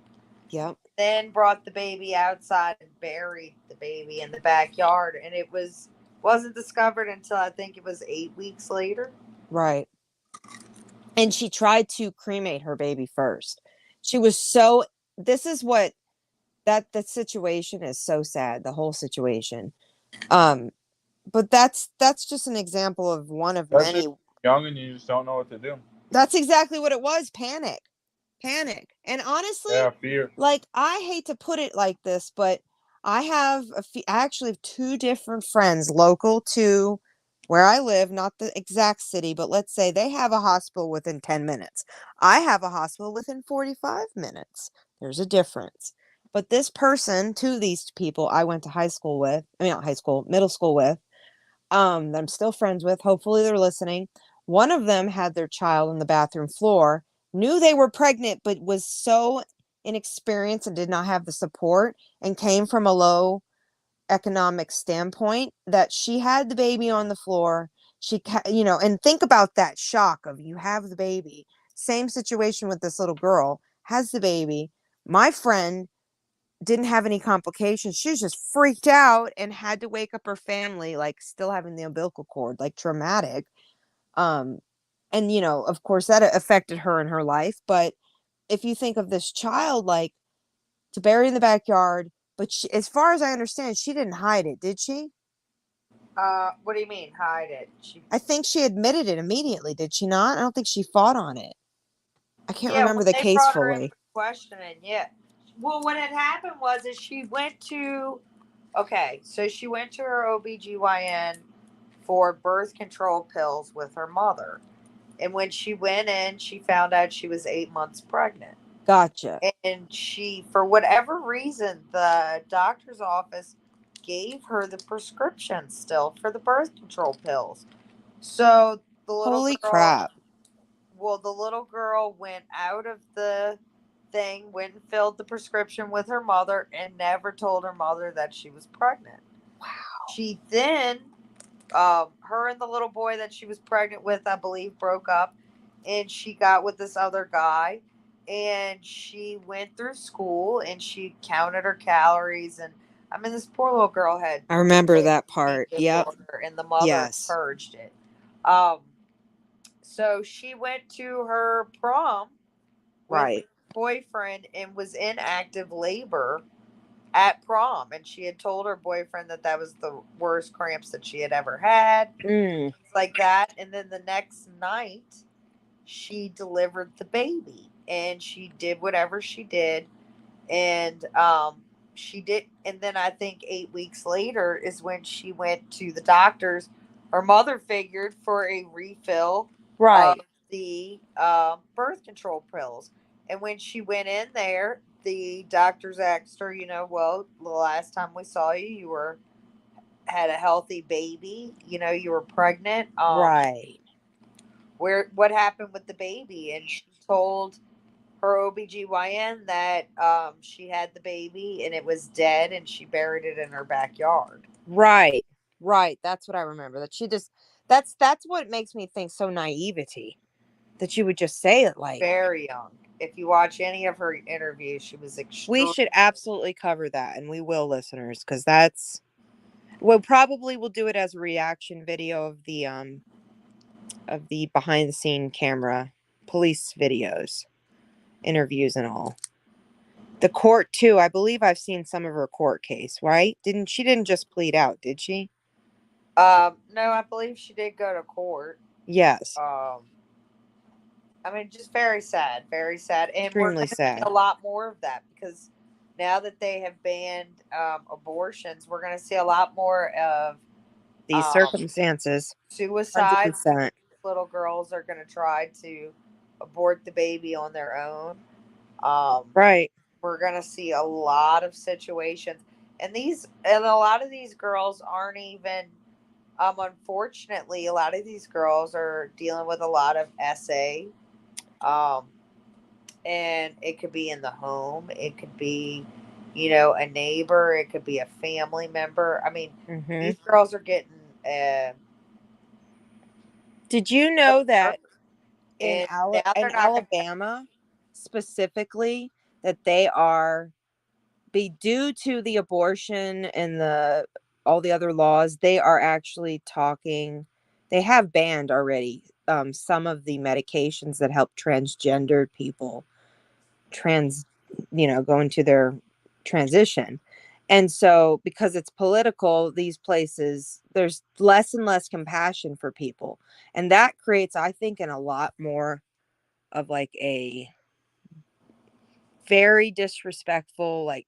Speaker 1: Yep.
Speaker 2: Then brought the baby outside and buried the baby in the backyard, and it wasn't discovered until I think it was 8 weeks later.
Speaker 1: Right. And she tried to cremate her baby first. She was this is what the situation is so sad, the whole situation. But that's just an example of one of many.
Speaker 3: Young and you just don't know what to do.
Speaker 1: That's exactly what it was. Panic. And honestly,
Speaker 3: fear.
Speaker 1: Like, I hate to put it like this, but I actually have two different friends local to where I live, not the exact city, but let's say they have a hospital within 10 minutes. I have a hospital within 45 minutes. There's a difference. But these people I went to middle school with, that I'm still friends with, hopefully they're listening. One of them had their child on the bathroom floor, knew they were pregnant, but was so inexperienced and did not have the support and came from a low economic standpoint that she had the baby on the floor. And think about that shock of you have the baby. Same situation with this little girl, has the baby. My friend didn't have any complications. She was just freaked out and had to wake up her family, like still having the umbilical cord, like traumatic. And of course that affected her in her life. But if you think of this child, like to bury in the backyard, but as far as I understand, she didn't hide it, did she?
Speaker 2: What do you mean hide it?
Speaker 1: I think she admitted it immediately, did she not? I don't think she fought on it. I can't remember the case fully.
Speaker 2: Questioning, yeah. Well, what had happened was she went to her OBGYN for birth control pills with her mother. And when she went in, she found out she was 8 months pregnant.
Speaker 1: Gotcha.
Speaker 2: And for whatever reason, the doctor's office gave her the prescription still for the birth control pills. So the little
Speaker 1: crap.
Speaker 2: Well, the little girl went out of the thing, went and filled the prescription with her mother, and never told her mother that she was pregnant.
Speaker 1: Wow.
Speaker 2: She then, her and the little boy that she was pregnant with, I believe, broke up, and she got with this other guy, and she went through school, and she counted her calories, and this poor little girl had.
Speaker 1: I remember that part. Yep.
Speaker 2: And the mother purged it. So she went to her prom with her boyfriend and was in active labor at prom. And she had told her boyfriend that was the worst cramps that she had ever had. Like that. And then the next night, she delivered the baby. And she did whatever she did. And she did, and then I think 8 weeks later is when she went to the doctors. Her mother figured for a refill of
Speaker 1: Right.
Speaker 2: the birth control pills, and when she went in there, the doctors asked her, well, the last time we saw you, you were had a healthy baby, you were pregnant.
Speaker 1: Right.
Speaker 2: What happened with the baby? And she told her OBGYN that she had the baby and it was dead and she buried it in her backyard.
Speaker 1: Right. Right. That's what I remember. That she just that's what makes me think so naivety that you would just say it like.
Speaker 2: Very young. If you watch any of her interviews, she was
Speaker 1: We
Speaker 2: extreme.
Speaker 1: should absolutely cover that, and we will, listeners, because that's we'll do it as a reaction video of the behind the scene camera police videos, interviews and all. The court too. I believe I've seen some of her court case, right? She didn't just plead out, did she?
Speaker 2: No, I believe she did go to court.
Speaker 1: Yes.
Speaker 2: I mean, just very sad, very sad. And we're
Speaker 1: Extremely
Speaker 2: going to see
Speaker 1: sad.
Speaker 2: a lot more of that because now that they have banned abortions, we're going to see a lot more of
Speaker 1: These circumstances.
Speaker 2: suicides.
Speaker 1: 100%.
Speaker 2: Little girls are going to try to abort the baby on their own.
Speaker 1: Right.
Speaker 2: We're going to see a lot of situations. And a lot of these girls aren't even, unfortunately, a lot of these girls are dealing with a lot of SA. And it could be in the home, it could be, a neighbor, it could be a family member. I mean, these girls are getting.
Speaker 1: Did you know that in
Speaker 2: And now they're not going to.
Speaker 1: Alabama specifically that they are due to the abortion and all the other laws, they are actually they have banned already some of the medications that help transgender people go into their transition. And so because it's political, these places, there's less and less compassion for people. And that creates, I think, a lot more of like a very disrespectful, like,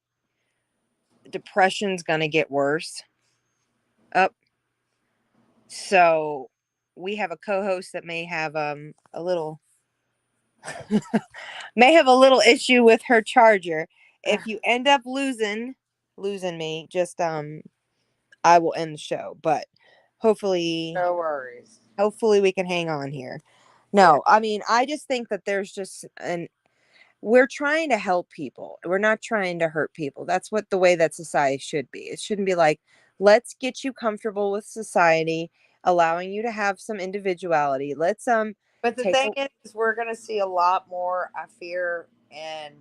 Speaker 1: depression's gonna get worse up. So we have a co-host that may have a little issue with her charger. If you end up losing me, just I will end the show, but hopefully
Speaker 2: No worries.
Speaker 1: we can hang on here.
Speaker 2: Yeah.
Speaker 1: No, I mean, I just think that there's just we're trying to help people. We're not trying to hurt people. That's what the way that society should be. It shouldn't be like, let's get you comfortable with society, allowing you to have some individuality. Let's
Speaker 2: But the thing is, we're going to see a lot more, I fear, and,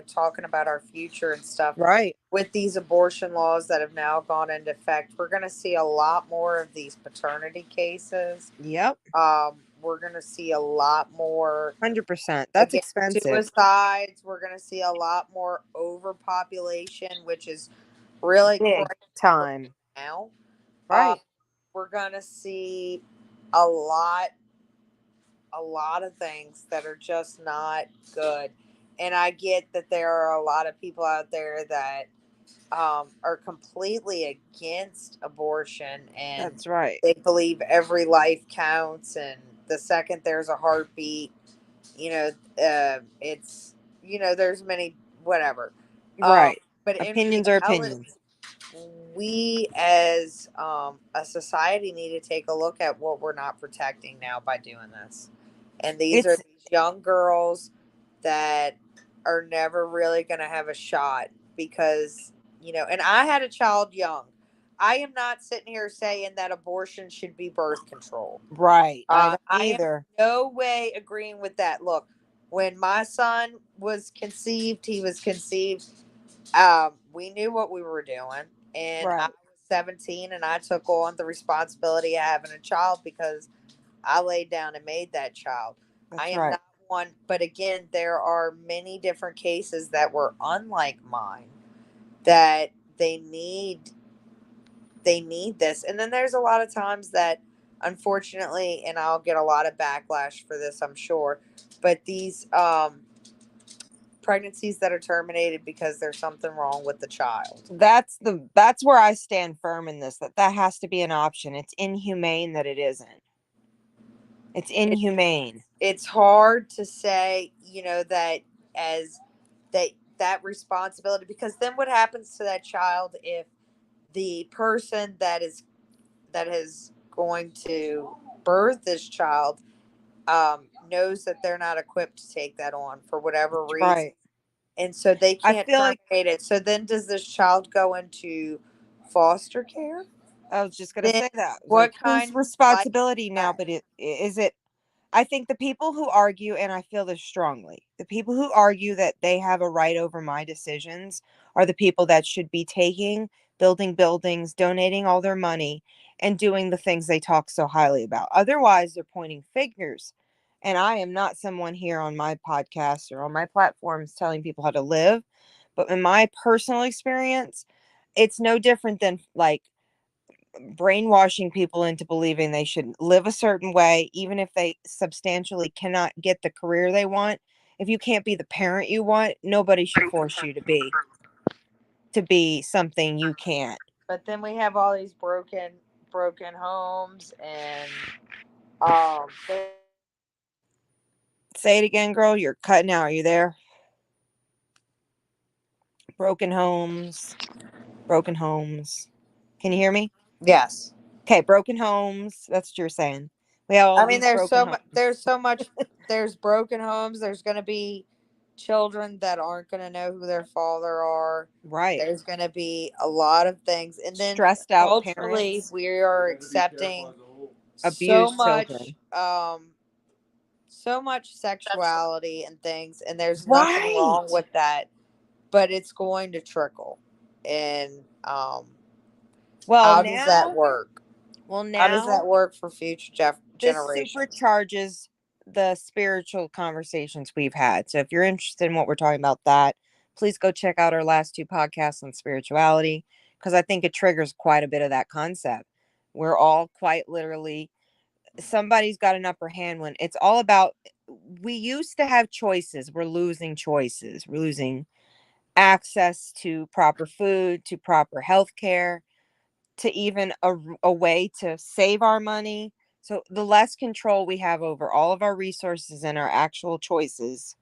Speaker 2: talking about our future and stuff.
Speaker 1: Right.
Speaker 2: With these abortion laws that have now gone into effect, we're going to see a lot more of these paternity cases.
Speaker 1: Yep.
Speaker 2: We're going to see a lot more.
Speaker 1: 100%. That's expensive.
Speaker 2: Suicides. We're going to see a lot more overpopulation, which is really
Speaker 1: big time
Speaker 2: now.
Speaker 1: Right.
Speaker 2: We're going to see a lot of things that are just not good. And I get that there are a lot of people out there that are completely against abortion, and
Speaker 1: that's right.
Speaker 2: they believe every life counts, and the second there's a heartbeat, it's, there's many, whatever.
Speaker 1: Right.
Speaker 2: But
Speaker 1: opinions are opinions.
Speaker 2: We as a society need to take a look at what we're not protecting now by doing this. And these are these young girls that are never really going to have a shot because, and I had a child young. I am not sitting here saying that abortion should be birth control.
Speaker 1: Right. I don't
Speaker 2: I
Speaker 1: either.
Speaker 2: am no way agreeing with that. Look, when my son was conceived, we knew what we were doing. And I was 17 and I took on the responsibility of having a child because I laid down and made that child. I am not one, but again, there are many different cases that were unlike mine that they need this. And then there's a lot of times that, unfortunately, and I'll get a lot of backlash for this, I'm sure, but these pregnancies that are terminated because there's something wrong with the child.
Speaker 1: That's where I stand firm in this, that has to be an option. It's inhumane that it isn't. It's inhumane.
Speaker 2: It's hard to say, that as that responsibility, because then what happens to that child if the person that is going to birth this child knows that they're not equipped to take that on for whatever reason,
Speaker 1: Right.
Speaker 2: and so they
Speaker 1: I
Speaker 2: can't
Speaker 1: feel
Speaker 2: terminate
Speaker 1: like
Speaker 2: it. So then does this child go into foster care?
Speaker 1: I was just gonna
Speaker 2: Then
Speaker 1: say that.
Speaker 2: what
Speaker 1: Like,
Speaker 2: kind
Speaker 1: whose
Speaker 2: of life
Speaker 1: responsibility now? But is it? I think the people who argue, and I feel this strongly, the people who argue that they have a right over my decisions are the people that should be building buildings, donating all their money, and doing the things they talk so highly about. Otherwise, they're pointing fingers. And I am not someone here on my podcast or on my platforms telling people how to live. But in my personal experience, it's no different than like brainwashing people into believing they should live a certain way, even if they substantially cannot get the career they want. If you can't be the parent you want, nobody should force you to be something you can't.
Speaker 2: But then we have all these broken homes, and um
Speaker 1: Say it again, girl. You're cutting out. Are you there? Broken homes. Broken homes. Can you hear me?
Speaker 2: yes.
Speaker 1: Okay, broken homes. That's what you're saying. We have all
Speaker 2: I mean,
Speaker 1: these broken homes.
Speaker 2: there's broken homes. There's going to be children that aren't going to know who their father are.
Speaker 1: Right.
Speaker 2: There's going to be a lot of things. And then
Speaker 1: Stressed out
Speaker 2: culturally,
Speaker 1: parents.
Speaker 2: we are accepting so
Speaker 1: Abused
Speaker 2: much,
Speaker 1: children.
Speaker 2: so much sexuality and things. And there's nothing
Speaker 1: Right.
Speaker 2: wrong with that, but it's going to trickle. And
Speaker 1: Well,
Speaker 2: how does that
Speaker 1: now,
Speaker 2: work?
Speaker 1: well,
Speaker 2: How does that
Speaker 1: now
Speaker 2: work for future
Speaker 1: this
Speaker 2: generations?
Speaker 1: supercharges the spiritual conversations we've had. So if you're interested in what we're talking about, that please go check out our last two podcasts on spirituality, because I think it triggers quite a bit of that concept. We're all quite literally, somebody's got an upper hand when it's all about, we used to have choices. We're losing choices. We're losing access to proper food, to proper health care, to even a way to save our money. So the less control we have over all of our resources and our actual choices,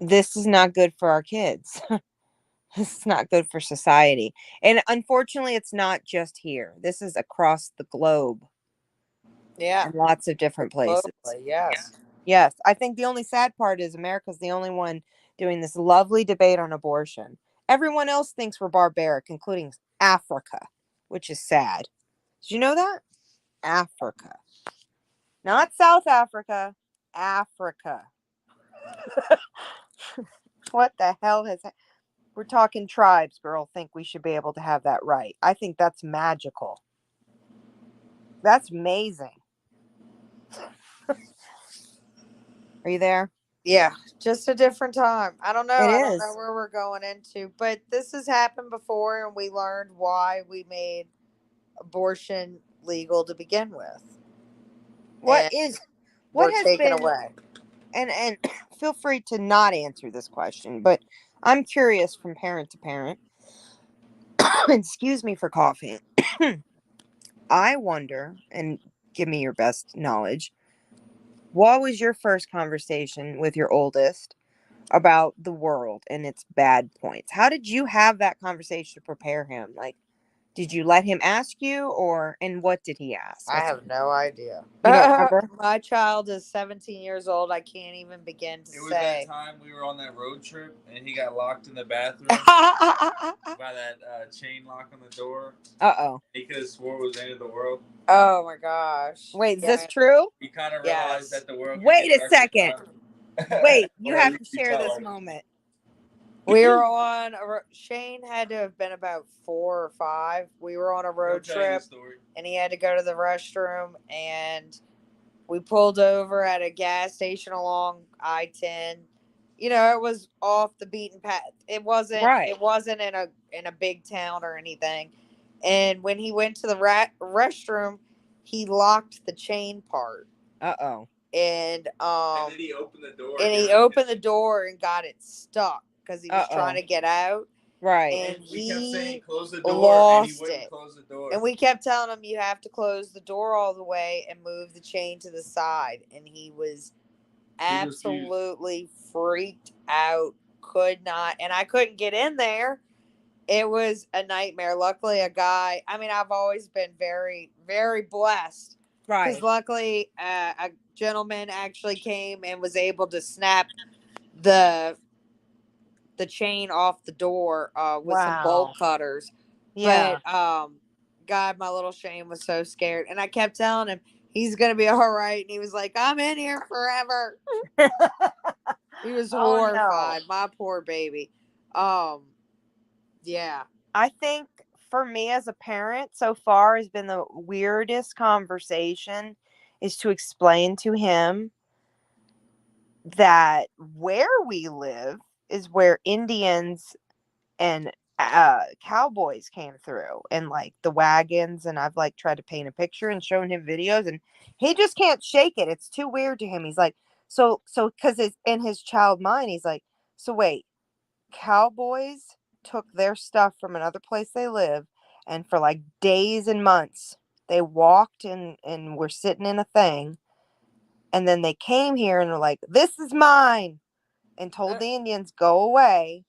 Speaker 1: this is not good for our kids. This is not good for society. And unfortunately, it's not just here. This is across the globe.
Speaker 2: Yeah.
Speaker 1: In lots of different places.
Speaker 2: Globally, yes.
Speaker 1: Yes. I think the only sad part is America's the only one doing this lovely debate on abortion. Everyone else thinks we're barbaric, including Africa, which is sad. Did you know that? Africa. Not South Africa. Africa. What the hell has that? We're talking tribes, girl. Think we should be able to have that right. I think that's magical. That's amazing. Are you there?
Speaker 2: Yeah, just a different time. I don't know.
Speaker 1: It
Speaker 2: I don't
Speaker 1: is.
Speaker 2: know where we're going into, but this has happened before, and we learned why we made abortion legal to begin with.
Speaker 1: What
Speaker 2: We're
Speaker 1: has
Speaker 2: taken
Speaker 1: been,
Speaker 2: away.
Speaker 1: and feel free to not answer this question, but I'm curious from parent to parent. Excuse me for coughing. I wonder, and give me your best knowledge, what was your first conversation with your oldest about the world and its bad points? How did you have that conversation to prepare him? Like, did you let him ask you, and what did he ask?
Speaker 2: I have no idea.
Speaker 1: You don't remember?
Speaker 2: My child is 17 years old. I can't even begin to say.
Speaker 3: It was that time we were on that road trip and he got locked in the bathroom by that chain lock on the door.
Speaker 1: Uh-oh.
Speaker 3: He could have swore it was the end of the world.
Speaker 2: Oh my gosh.
Speaker 1: Wait, is this true?
Speaker 3: He kind of realized that the world.
Speaker 1: Wait a second. Wait, you have to share this moment.
Speaker 2: We were on Shane had to have been about 4 or 5. We were on a road trip, and he had to go to the restroom, and we pulled over at a gas station along I-10. You know, it was off the beaten path. It wasn't.
Speaker 1: Right.
Speaker 2: It wasn't in a big town or anything. And when he went to the restroom, he locked the chain part.
Speaker 1: Uh-oh.
Speaker 2: and
Speaker 3: then he opened the door.
Speaker 2: And he opened the door and got it stuck because he was trying to get out.
Speaker 1: Right.
Speaker 2: And
Speaker 3: we kept saying, close the door,
Speaker 2: lost
Speaker 3: and he wouldn't
Speaker 2: it.
Speaker 3: close the door.
Speaker 2: And we kept telling him, you have to close the door all the way and move the chain to the side. And he was absolutely freaked out. Could not. And I couldn't get in there. It was a nightmare. Luckily, I've always been very, very blessed.
Speaker 1: Right.
Speaker 2: Because luckily, a gentleman actually came and was able to snap the chain off the door with some bolt cutters.
Speaker 1: Yeah.
Speaker 2: But God, my little Shane was so scared, and I kept telling him he's gonna be all right, and he was like, "I'm in here forever." He was horrified.
Speaker 1: No.
Speaker 2: My poor baby. Yeah.
Speaker 1: I think for me as a parent, so far has been the weirdest conversation is to explain to him that where we live is where Indians and cowboys came through, and like the wagons, and I've like tried to paint a picture and shown him videos, and he just can't shake it. It's too weird to him. He's like, so because it's in his child mind, he's like, so wait, cowboys took their stuff from another place they live, and for like days and months they walked and were sitting in a thing, and then they came here and were like, this is mine, and told the Indians go away.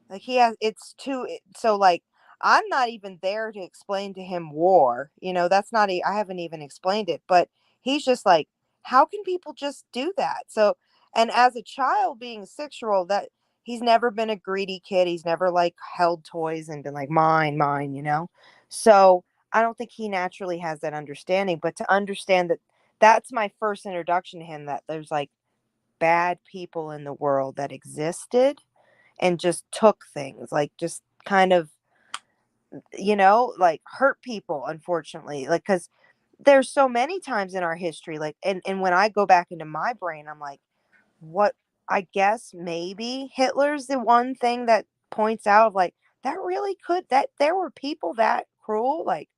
Speaker 1: Like it's too, so like, I'm not even there to explain to him war, that's not, I haven't even explained it, but he's just like, how can people just do that? So, and as a child being a 6-year-old, that he's never been a greedy kid. He's never like held toys and been like, mine, So I don't think he naturally has that understanding, but to understand that that's my first introduction to him, that there's like bad people in the world that existed and just took things, like just kind of, like hurt people, unfortunately, like, because there's so many times in our history, like, and when I go back into my brain, I'm like, what, I guess maybe Hitler's the one thing that points out, like, that really could, that there were people that cruel, like,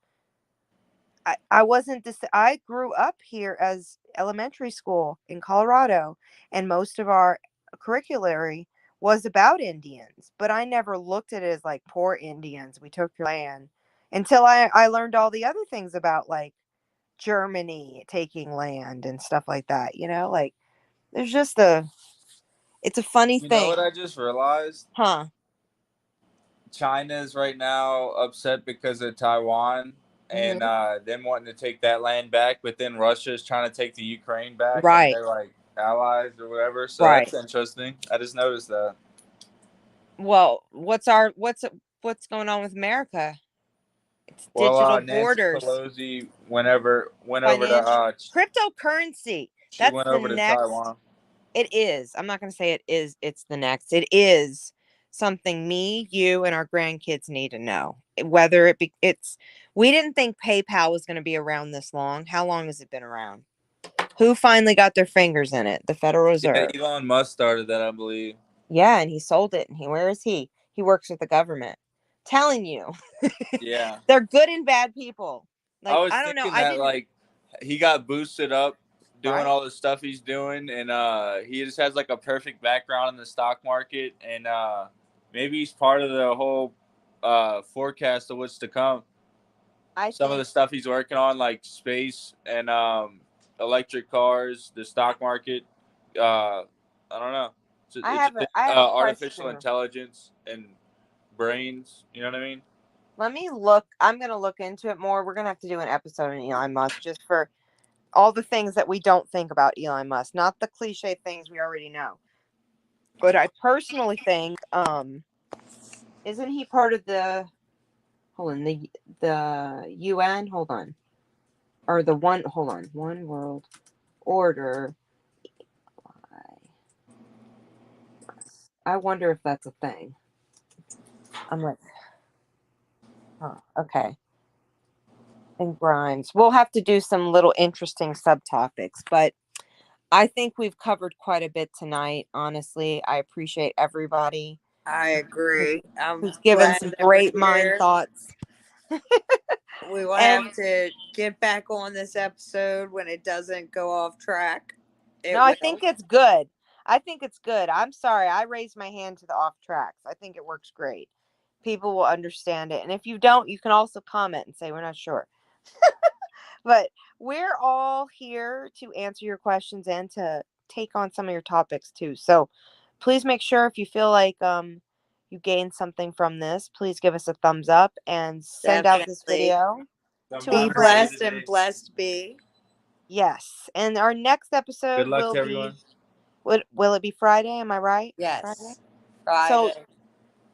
Speaker 1: I wasn't this. I grew up here as elementary school in Colorado, and most of our curriculary was about Indians, but I never looked at it as like poor Indians. We took your land until I learned all the other things about like Germany taking land and stuff like that. Like there's just it's a funny thing.
Speaker 3: You know what I just realized?
Speaker 1: Huh?
Speaker 3: China's right now upset because of Taiwan and them wanting to take that land back, but then Russia's trying to take the Ukraine back,
Speaker 1: right?
Speaker 3: And they're like allies or whatever. So
Speaker 1: right.
Speaker 3: That's interesting. I just noticed that.
Speaker 1: Well, what's going on with America? It's digital borders.
Speaker 3: Nancy Pelosi went over to
Speaker 1: cryptocurrency.
Speaker 3: She
Speaker 1: That's
Speaker 3: went
Speaker 1: the
Speaker 3: over to
Speaker 1: next.
Speaker 3: Taiwan.
Speaker 1: It is. I'm not going to say it is. It's the next. It is something me, you, and our grandkids need to know. Whether we didn't think PayPal was going to be around this long. How long has it been around? Who finally got their fingers in it? The Federal Reserve.
Speaker 3: Yeah, Elon Musk started that, I believe.
Speaker 1: Yeah, and he sold it. And where is he? He works with the government. Telling you.
Speaker 3: Yeah.
Speaker 1: They're good and bad people. Like,
Speaker 3: I don't know. That, like, he got boosted up doing all the stuff he's doing, and he just has like a perfect background in the stock market, and maybe he's part of the whole forecast of what's to come. Some of the stuff he's working on, like space and electric cars, the stock market. I don't know.
Speaker 1: I have
Speaker 3: artificial intelligence and brains. You know what I mean?
Speaker 1: Let me look. I'm going to look into it more. We're going to have to do an episode on Elon Musk just for all the things that we don't think about Elon Musk, not the cliche things we already know. But I personally think, isn't he part of the UN? Hold on. Or one world order. I wonder if that's a thing. I'm like, okay. And Grimes. We'll have to do some little interesting subtopics, but I think we've covered quite a bit tonight. Honestly, I appreciate everybody.
Speaker 2: I agree.
Speaker 1: Who's given some great mind thoughts.
Speaker 2: We will
Speaker 1: And-
Speaker 2: have to get back on this episode when it doesn't go off track.
Speaker 1: I think it's good. I'm sorry. I raised my hand to the off tracks. I think it works great. People will understand it. And if you don't, you can also comment and say, we're not sure. But we're all here to answer your questions and to take on some of your topics too. So please make sure if you feel like you gained something from this, please give us a thumbs up and send out this video to
Speaker 2: be
Speaker 1: a
Speaker 2: blessed
Speaker 1: friend.
Speaker 2: and blessed be.
Speaker 1: Yes. And our next episode
Speaker 3: Good luck
Speaker 1: will
Speaker 3: to everyone.
Speaker 1: will it be Friday? Am I right?
Speaker 2: Yes.
Speaker 1: Friday. So
Speaker 2: Friday.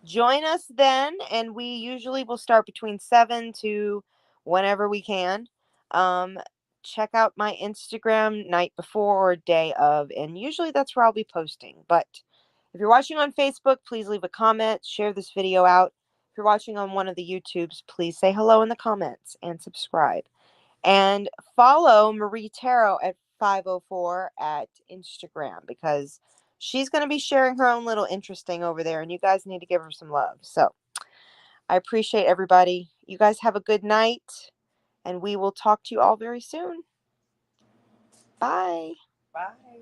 Speaker 1: join us then, and we usually will start between 7 to whenever we can. Check out my Instagram night before or day of, and usually that's where I'll be posting. But if you're watching on Facebook, please leave a comment, share this video out. If you're watching on one of the YouTubes, please say hello in the comments and subscribe. And follow Marie Tarot at 504 at Instagram, because she's going to be sharing her own little interesting over there, and you guys need to give her some love. So I appreciate everybody. You guys have a good night, and we will talk to you all very soon. Bye.
Speaker 2: Bye.